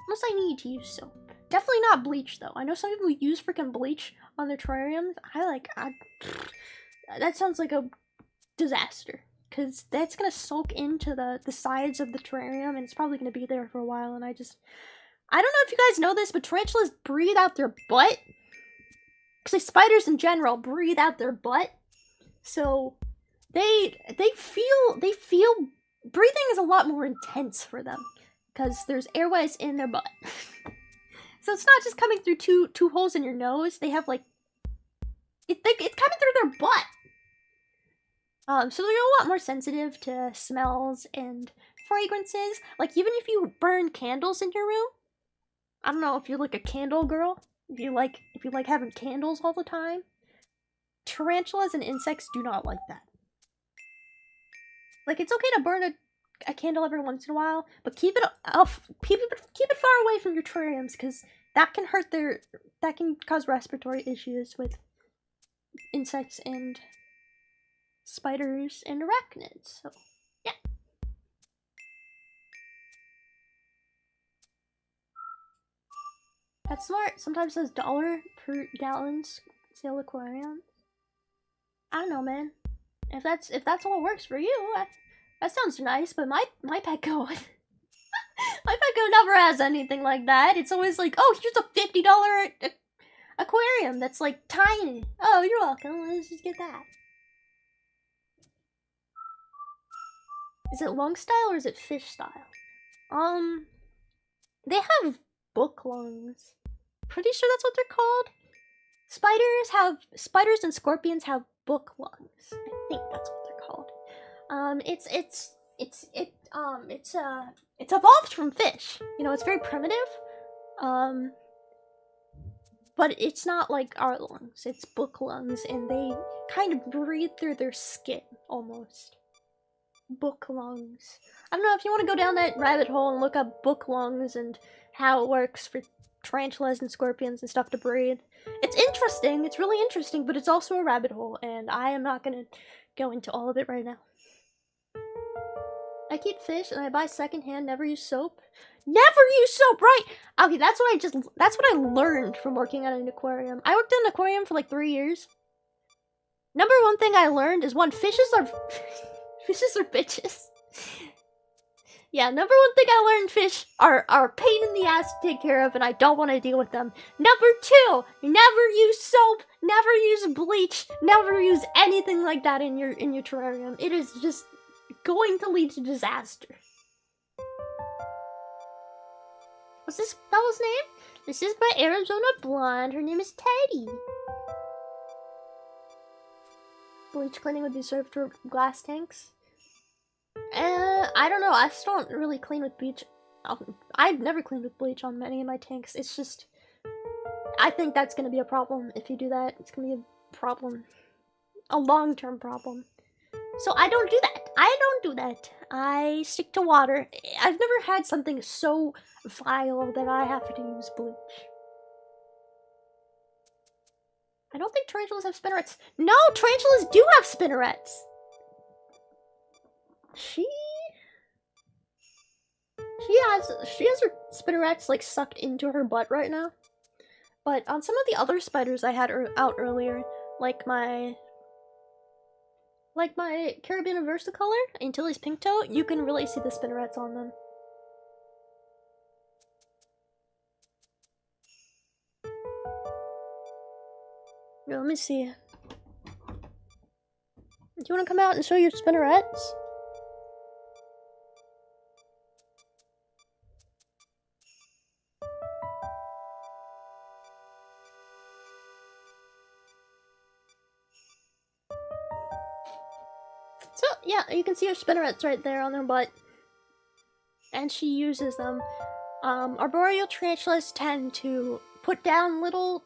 Unless I need to use soap. Definitely not bleach though. I know some people use freaking bleach on their terrariums. That sounds like a disaster. Because that's gonna soak into the sides of the terrarium and it's probably gonna be there for a while, and I don't know if you guys know this, but tarantulas breathe out their butt. Because spiders in general breathe out their butt. So they feel breathing is a lot more intense for them. Because there's airways in their butt. So it's not just coming through two holes in your nose. They have like it's coming through their butt. So they're a lot more sensitive to smells and fragrances. Like, even if you burn candles in your room, I don't know if you're like a candle girl, if you like having candles all the time, tarantulas and insects do not like that. Like, it's okay to burn a candle every once in a while, but keep it far away from your terrariums, because that can cause respiratory issues with insects and spiders and arachnids. So yeah. That's smart. Sometimes it says $1 per gallons sale aquarium. I don't know, man. If that's what works for you, that sounds nice. But my Petco, my Petco never has anything like that. It's always like, oh, here's a $50 aquarium that's like tiny. Oh, you're welcome. Let's just get that. Is it lung style or is it fish style? They have book lungs. Pretty sure that's what they're called. Spiders and scorpions have book lungs. I think that's what they're called. It's evolved from fish. You know, it's very primitive. But it's not like our lungs. It's book lungs, and they kind of breathe through their skin almost. Book lungs. I don't know if you want to go down that rabbit hole and look up book lungs and how it works for tarantulas and scorpions and stuff to breathe. It's interesting. It's really interesting, but it's also a rabbit hole, and I am not gonna go into all of it right now. I keep fish and I buy secondhand. Never use soap. Never use soap, right? Okay, that's what I learned from working at an aquarium. I worked in an aquarium for like 3 years. Number one thing I learned is fishes are bitches. Yeah, number one thing I learned, fish are a pain in the ass to take care of, and I don't want to deal with them. Number two, never use soap, never use bleach, never use anything like that in your terrarium. It is just going to lead to disaster. What's this fellow's name? This is my Arizona blonde. Her name is Teddy. Bleach cleaning would be served for glass tanks. I don't know. I just don't really clean with bleach. I've never cleaned with bleach on any of my tanks. It's just, I think that's gonna be a problem if you do that. It's gonna be a problem, a long-term problem. So I don't do that. I stick to water. I've never had something so vile that I have to use bleach. I don't think tarantulas have spinnerets. No, tarantulas do have spinnerets. She has her spinnerets like sucked into her butt right now. But on some of the other spiders I had out earlier, like my Caribbean versicolor, Antilles pinktoe, you can really see the spinnerets on them. Here, let me see. Do you want to come out and show your spinnerets? So, yeah, you can see her spinnerets right there on their butt. And she uses them. Arboreal tarantulas tend to put down little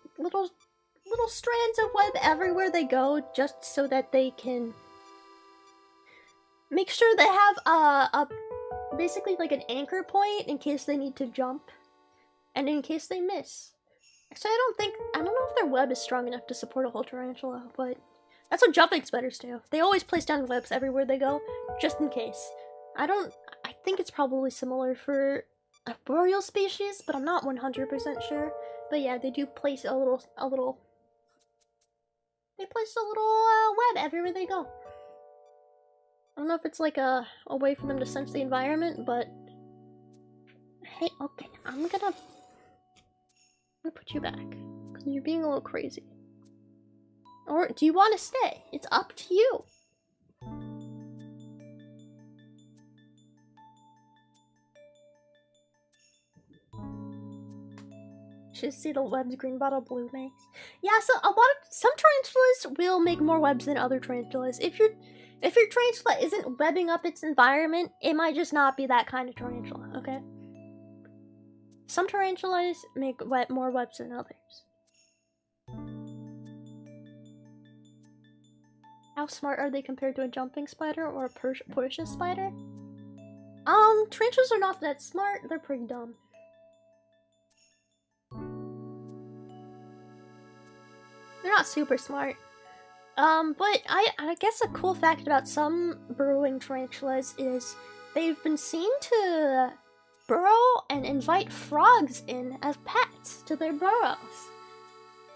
strands of web everywhere they go, just so that they can make sure they have basically like an anchor point in case they need to jump. and in case they miss. Actually, I don't know if their web is strong enough to support a whole tarantula, but that's what jumping spiders do. They always place down webs everywhere they go, just in case. I think it's probably similar for a boreal species, but I'm not 100% sure. But yeah, they do place a little web everywhere they go. I don't know if it's like a way for them to sense the environment, but hey, okay, I'm gonna put you back because you're being a little crazy. Or do you want to stay? It's up to you. Should see the webs green bottle blue makes. Yeah, so some tarantulas will make more webs than other tarantulas. If your tarantula isn't webbing up its environment, it might just not be that kind of tarantula, okay? Some tarantulas make more webs than others. How smart are they compared to a jumping spider or a Persian spider? Tarantulas are not that smart, they're pretty dumb. They're not super smart. But I guess a cool fact about some burrowing tarantulas is they've been seen to burrow and invite frogs in as pets to their burrows.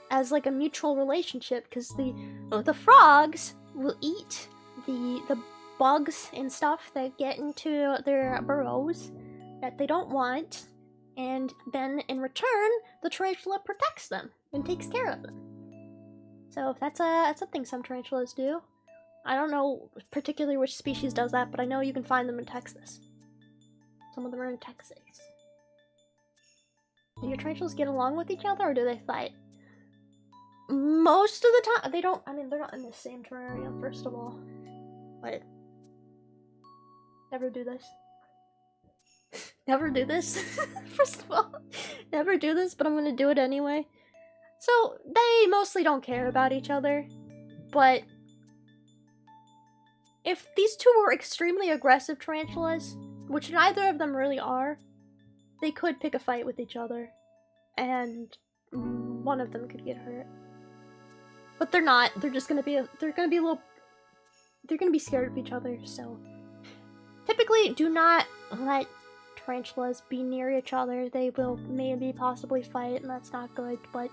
As like a mutual relationship, because the frogs will eat the bugs and stuff that get into their burrows that they don't want, and then in return the tarantula protects them and takes care of them. So that's a thing some tarantulas do. I don't know particularly which species does that, but I know you can find them in Texas. Some of them are in Texas. Do your tarantulas get along with each other, or do they fight? Most of the time, they don't. I mean, they're not in the same terrarium, first of all. But never do this. Never do this. First of all, never do this, but I'm gonna do it anyway. So they mostly don't care about each other, but if these two were extremely aggressive tarantulas, which neither of them really are, they could pick a fight with each other, and one of them could get hurt. But they're not. They're just gonna be they're gonna be scared of each other. So typically, do not let tarantulas be near each other. They will maybe possibly fight, and that's not good. But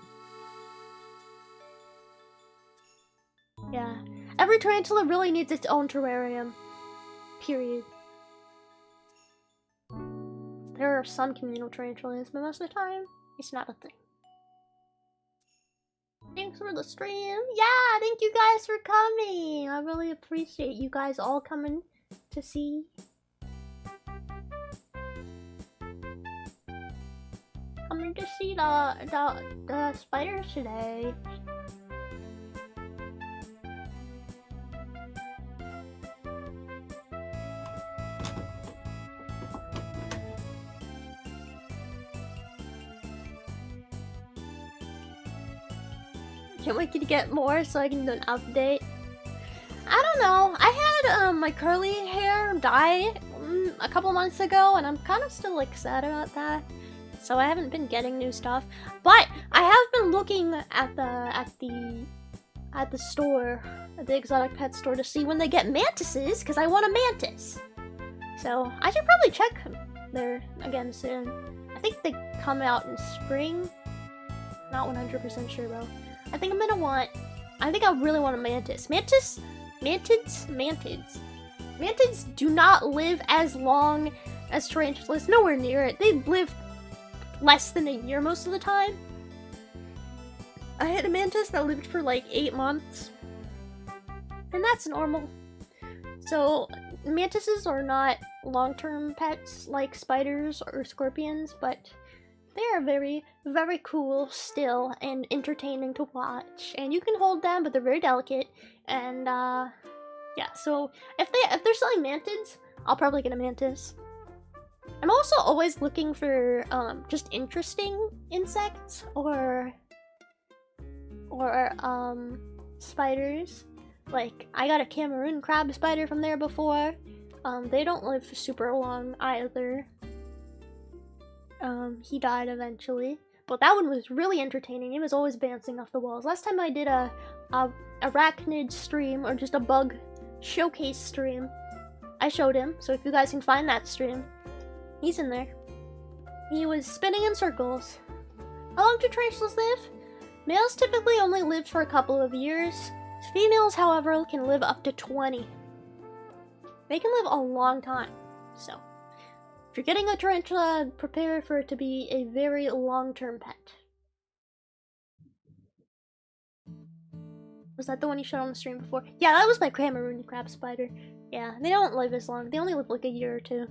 yeah, every tarantula really needs its own terrarium. Period. There are some communal tarantulas, but most of the time, it's not a thing. Thanks for the stream. Yeah, thank you guys for coming. I really appreciate you guys all coming to see. Coming to see the spiders today. Can't wait to get more so I can do an update. I don't know. I had my curly hair dye a couple months ago, and I'm kind of still like sad about that. So I haven't been getting new stuff, but I have been looking at the store, at the exotic pet store, to see when they get mantises, because I want a mantis. So I should probably check there again soon. I think they come out in spring. Not 100% sure though. I think I really want a mantis. Mantids do not live as long as tarantulas, nowhere near it. They live less than a year most of the time. I had a mantis that lived for like 8 months, and that's normal. So mantises are not long-term pets like spiders or scorpions, but they are very, very cool still and entertaining to watch. And you can hold them, but they're very delicate. And yeah, so if they're selling mantids, I'll probably get a mantis. I'm also always looking for just interesting insects or spiders. Like I got a Cameroon crab spider from there before. They don't live super long either. He died eventually. But that one was really entertaining. He was always bouncing off the walls. Last time I did a Arachnid stream, or just a bug showcase stream, I showed him. So if you guys can find that stream, he's in there. He was spinning in circles. How long do tarantulas live? Males typically only live for a couple of years. Females, however, can live up to 20. They can live a long time. So, if you're getting a tarantula, prepare for it to be a very long-term pet. Was that the one you showed on the stream before? Yeah, that was my Cameroon crab spider. Yeah, they don't live as long. They only live like a year or two.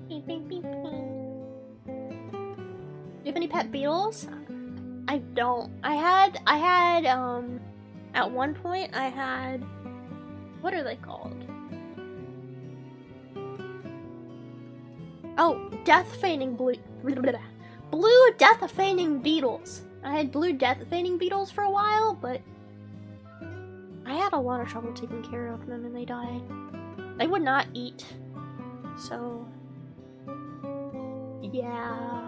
Beep, beep, beep, beep. Do you have any pet beetles? I don't. I had, at one point I had, what are they called? Oh, death feigning blue death feigning beetles. I had blue death feigning beetles for a while, but I had a lot of trouble taking care of them and they died. They would not eat. So, yeah.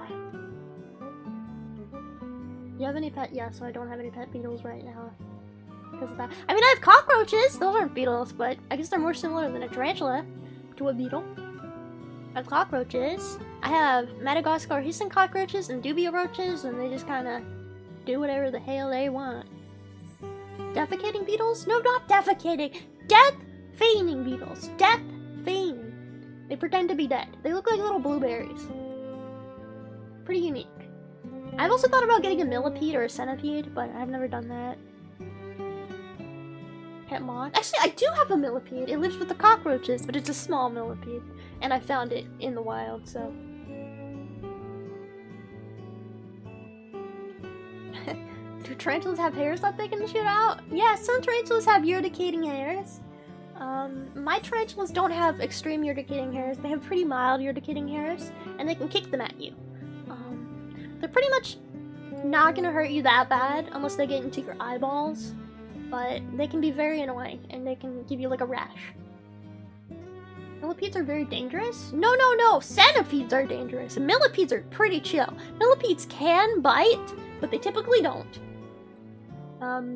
Do you have any pet? Yeah, so I don't have any pet beetles right now. Because of that. I mean, I have cockroaches! Those aren't beetles, but I guess they're more similar than a tarantula to a beetle. I have cockroaches. I have Madagascar hissing cockroaches and dubia roaches, and they just kind of do whatever the hell they want. Defecating beetles? No, not defecating! Death feigning beetles. Death feigning. They pretend to be dead. They look like little blueberries. Pretty unique. I've also thought about getting a millipede or a centipede, but I've never done that. Pet moth? Actually, I do have a millipede. It lives with the cockroaches, but it's a small millipede. And I found it in the wild, so... Do tarantulas have hairs that they can shoot out? Yeah, some tarantulas have urticating hairs. My tarantulas don't have extreme urticating hairs. They have pretty mild urticating hairs, and they can kick them at you. They're pretty much not gonna hurt you that bad unless they get into your eyeballs, but they can be very annoying and they can give you like a rash. Millipedes are very dangerous? No, no, no! Centipedes are dangerous. Millipedes are pretty chill. Millipedes can bite, but they typically don't.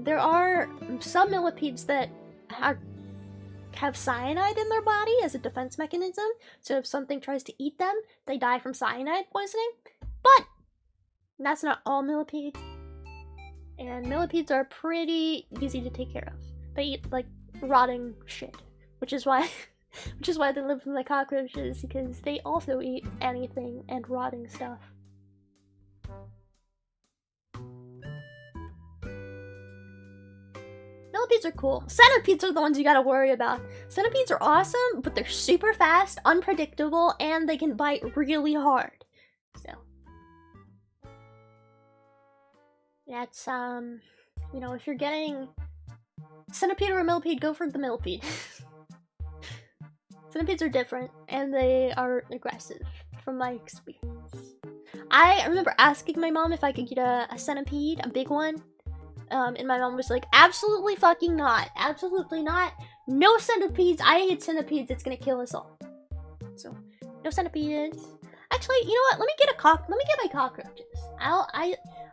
There are some millipedes that have cyanide in their body as a defense mechanism, so if something tries to eat them, they die from cyanide poisoning. But that's not all millipedes. And millipedes are pretty easy to take care of. They eat like rotting shit, which is why they live with my cockroaches, because they also eat anything and rotting stuff. Millipedes are cool. Centipedes are the ones you gotta worry about. Centipedes are awesome, but they're super fast, unpredictable, and they can bite really hard. So that's, you know, if you're getting centipede or a millipede, go for the millipede. Centipedes are different, and they are aggressive, from my experience. I remember asking my mom if I could get a centipede, a big one, and my mom was like, absolutely fucking not. Absolutely not. No centipedes. I hate centipedes. It's gonna kill us all. So, no centipedes. Actually, you know what? Let me get my cockroaches.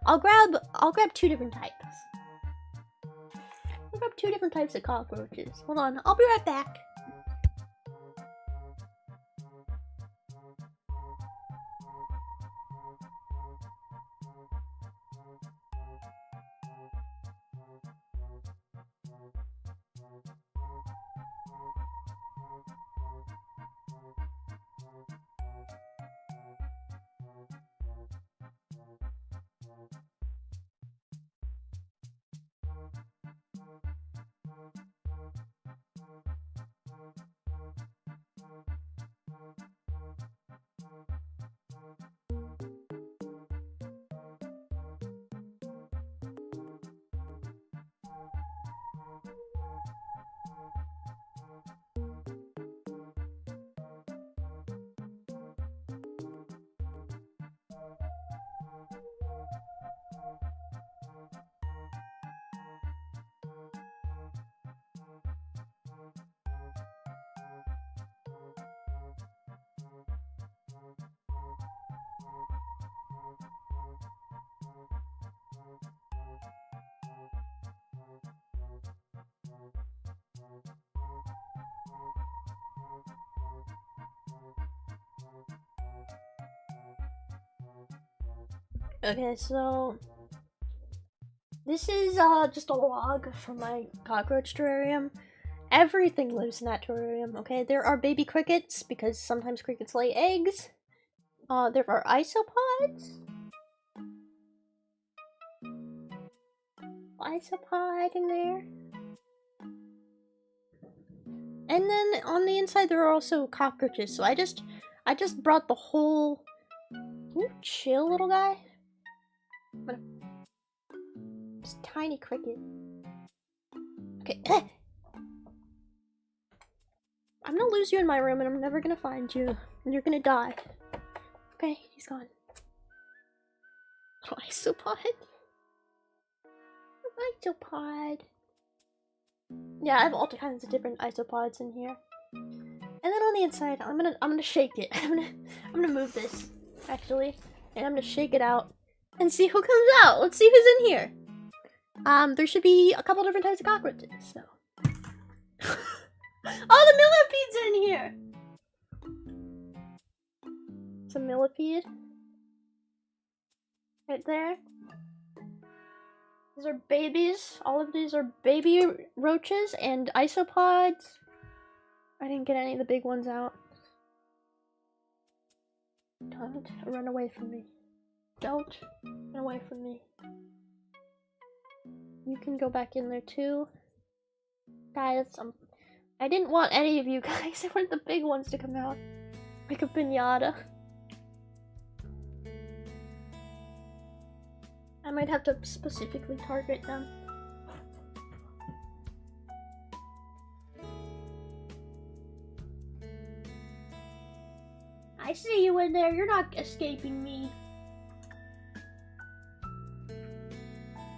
I'll grab two different types. I'll grab two different types of cockroaches. Hold on. I'll be right back. Okay, so this is just a log from my cockroach terrarium. Everything lives in that terrarium, okay? There are baby crickets, because sometimes crickets lay eggs. There are isopods. Isopod in there. And then on the inside there are also cockroaches, so I just brought the whole... Can you chill, little guy? Just tiny cricket. Okay. I'm gonna lose you in my room and I'm never gonna find you. And you're gonna die. Okay, he's gone. Oh, isopod? Isopod. Yeah, I have all kinds of different isopods in here. And then on the inside, I'm gonna shake it. I'm gonna move this, actually. And I'm gonna shake it out. And see who comes out! Let's see who's in here! There should be a couple different types of cockroaches, so... Oh, the millipede's in here! It's a millipede. Right there. These are babies. All of these are baby roaches and isopods. I didn't get any of the big ones out. Don't run away from me. Don't run away from me. You can go back in there too. Guys, I didn't want any of you guys. I wanted the big ones to come out. Like a piñata. I might have to specifically target them. I see you in there. You're not escaping me.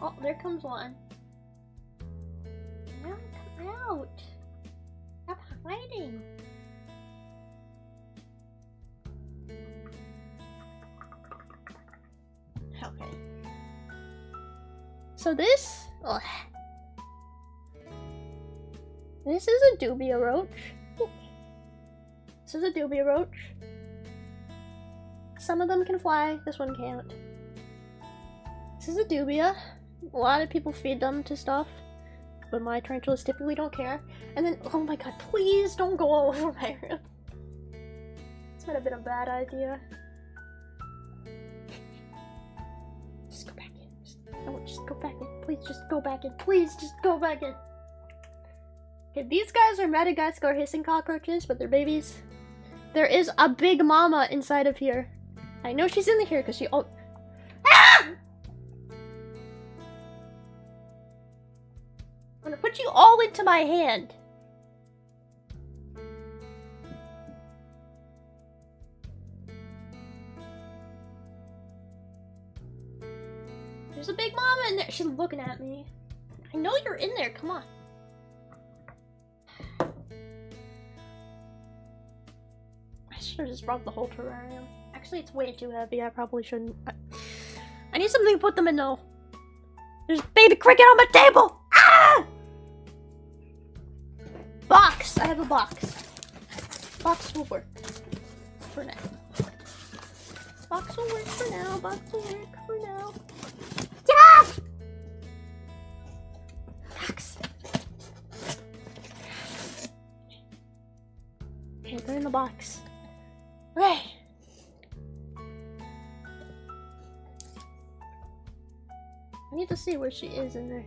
Oh, there comes one. Now come out. Stop hiding. Okay. So this... Ugh. This is a dubia roach. Ooh. This is a dubia roach. Some of them can fly, this one can't. This is a dubia. A lot of people feed them to stuff, but my tarantulas typically don't care. And then, oh my god, please don't go all over my room. This might have been a bad idea. Just go back in. Just go back in. Please, just go back in. Please, just go back in. Okay, these guys are Madagascar hissing cockroaches, but they're babies. There is a big mama inside of here. I know she's in here because she... Oh. Ah! I'm gonna put you all into my hand. There's a big mama in there. She's looking at me. I know you're in there. Come on. I should have just brought the whole terrarium. Actually, it's way too heavy. I probably shouldn't. I need something to put them in though. There's a baby cricket on my table! Ah! Box! I have a box. Box will work. For now. Box will work for now. Box will work for now. Yeah! Box. Okay, they're in the box. Okay. I need to see where she is in there.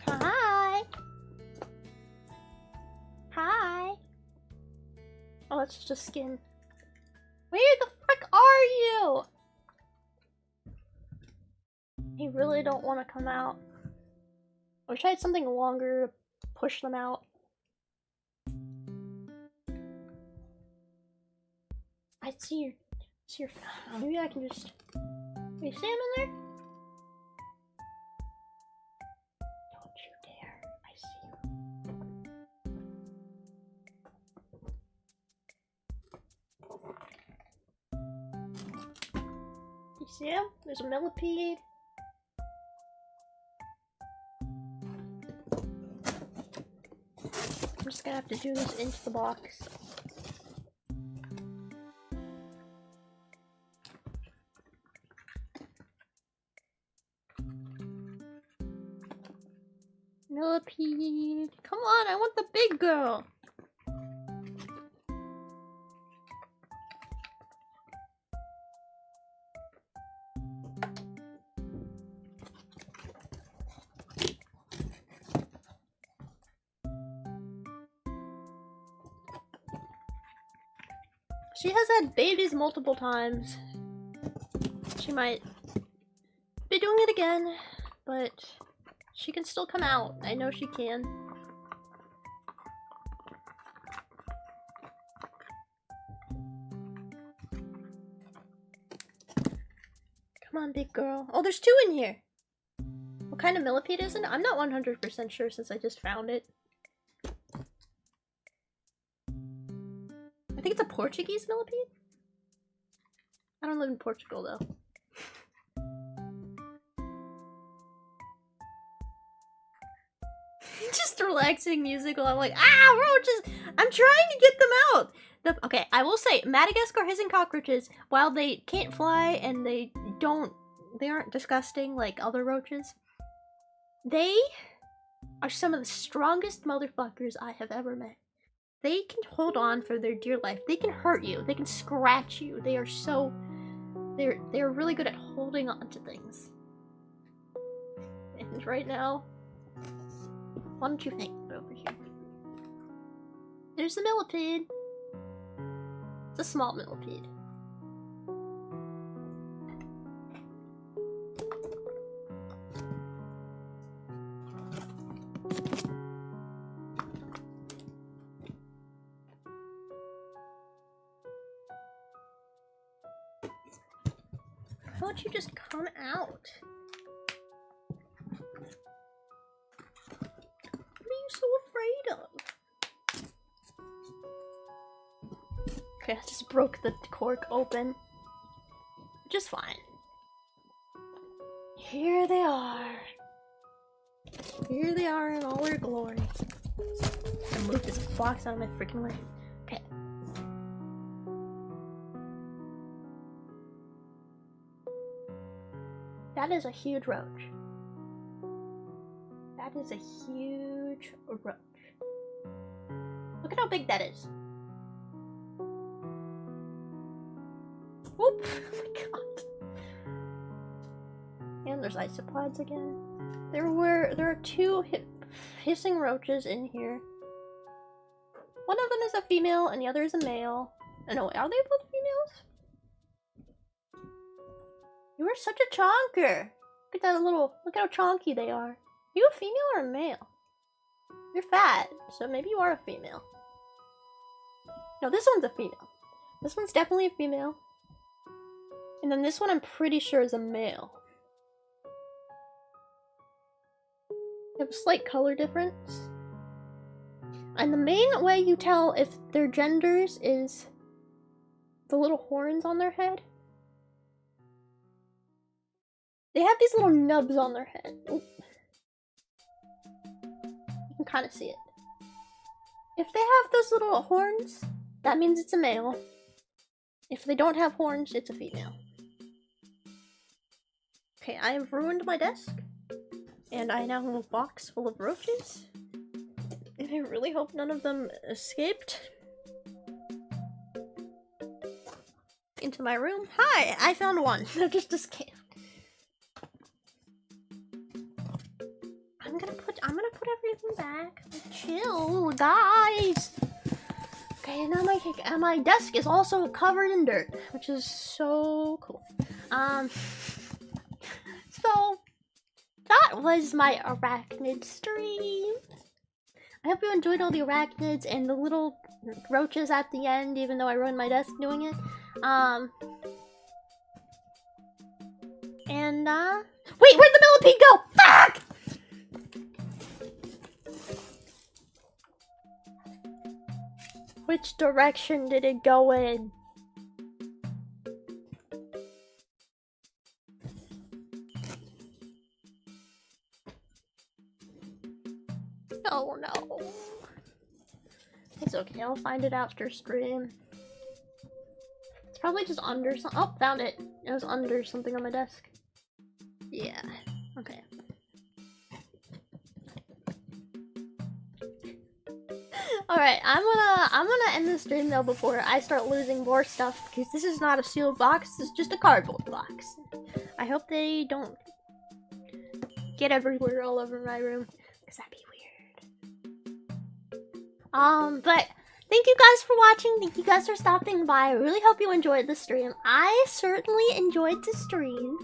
Hi! Hi! Oh, it's just skin. Where the frick are you? You really don't want to come out. I wish I had something longer to push them out. I see your, maybe I can just, can you see him in there? Don't you dare, I see you. You see him? There's a millipede. I'm just gonna have to do this into the box. Millipede. Come on, I want the big girl. She has had babies multiple times. She might be doing it again, but she can still come out. I know she can. Come on, big girl. Oh, there's two in here. What kind of millipede is it? I'm not 100% sure since I just found it. I think it's a Portuguese millipede. I don't live in Portugal though. Just relaxing music while I'm like, ah, roaches! I'm trying to get them out! Okay, I will say, Madagascar hissing cockroaches, while they can't fly and they aren't disgusting like other roaches, they are some of the strongest motherfuckers I have ever met. They can hold on for their dear life. They can hurt you. They can scratch you. They are so... They're really good at holding on to things. And right now... Why don't you hang it over here? There's the millipede. It's a small millipede. Why don't you just come out? What are you so afraid of? Okay, I just broke the cork open. Just fine. Here they are. Here they are in all their glory. I moved this box out of my freaking way. Okay. That is a huge roach. That is a huge roach. Look at how big that is. Whoop! Oh my god. And there's isopods again. There are two hissing roaches in here. One of them is a female and the other is a male. Oh no, are they both females? You are such a chonker. Look at that little, look how chonky they are. Are you a female or a male? You're fat, so maybe you are a female. No, this one's a female. This one's definitely a female. And then this one I'm pretty sure is a male. They have a slight color difference. And the main way you tell if their genders is the little horns on their head. They have these little nubs on their head. Oop. You can kind of see it. If they have those little horns, that means it's a male. If they don't have horns, it's a female. Okay, I have ruined my desk. And I now have a box full of roaches. And I really hope none of them escaped into my room. Hi, I found one. That just escaped. I'm gonna put everything back. Chill, guys. Okay, now my desk is also covered in dirt, which is so cool. So that was my arachnid stream. I hope you enjoyed all the arachnids and the little roaches at the end, even though I ruined my desk doing it. Wait, where'd the millipede go? Fuck! Which direction did it go in? Oh no. It's okay, I'll find it after stream. It's probably just under some- oh, found it! It was under something on my desk. Yeah, okay. Alright, I'm gonna end the stream though before I start losing more stuff, because this is not a sealed box, this is just a cardboard box. I hope they don't get everywhere all over my room, because that'd be weird. But thank you guys for watching, thank you guys for stopping by, I really hope you enjoyed the stream. I certainly enjoyed the stream,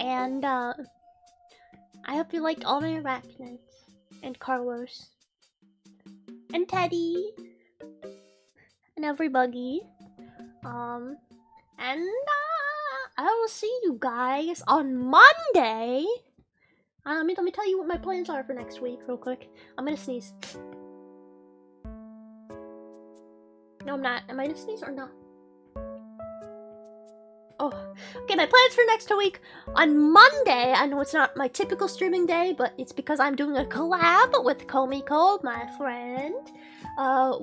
and I hope you liked all my Arachnids, and Carlos, and Teddy, and everybody. And I will see you guys on Monday. Let me tell you what my plans are for next week real quick. I'm gonna sneeze. No, I'm not. Am I gonna sneeze or not? Oh, okay, my plans for next week. On Monday, I know it's not my typical streaming day, but it's because I'm doing a collab with Komiko, my friend.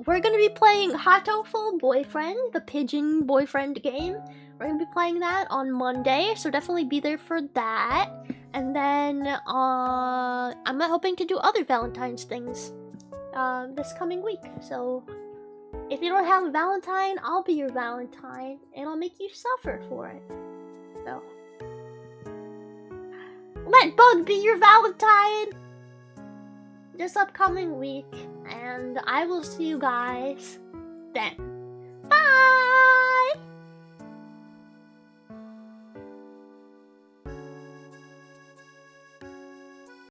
We're gonna be playing Hatoful Boyfriend, the pigeon boyfriend game. We're gonna be playing that on Monday, so definitely be there for that. And then, I'm hoping to do other Valentine's things, this coming week. So, if you don't have a Valentine, I'll be your Valentine, and I'll make you suffer for it. So, let Bug be your Valentine this upcoming week, and I will see you guys then.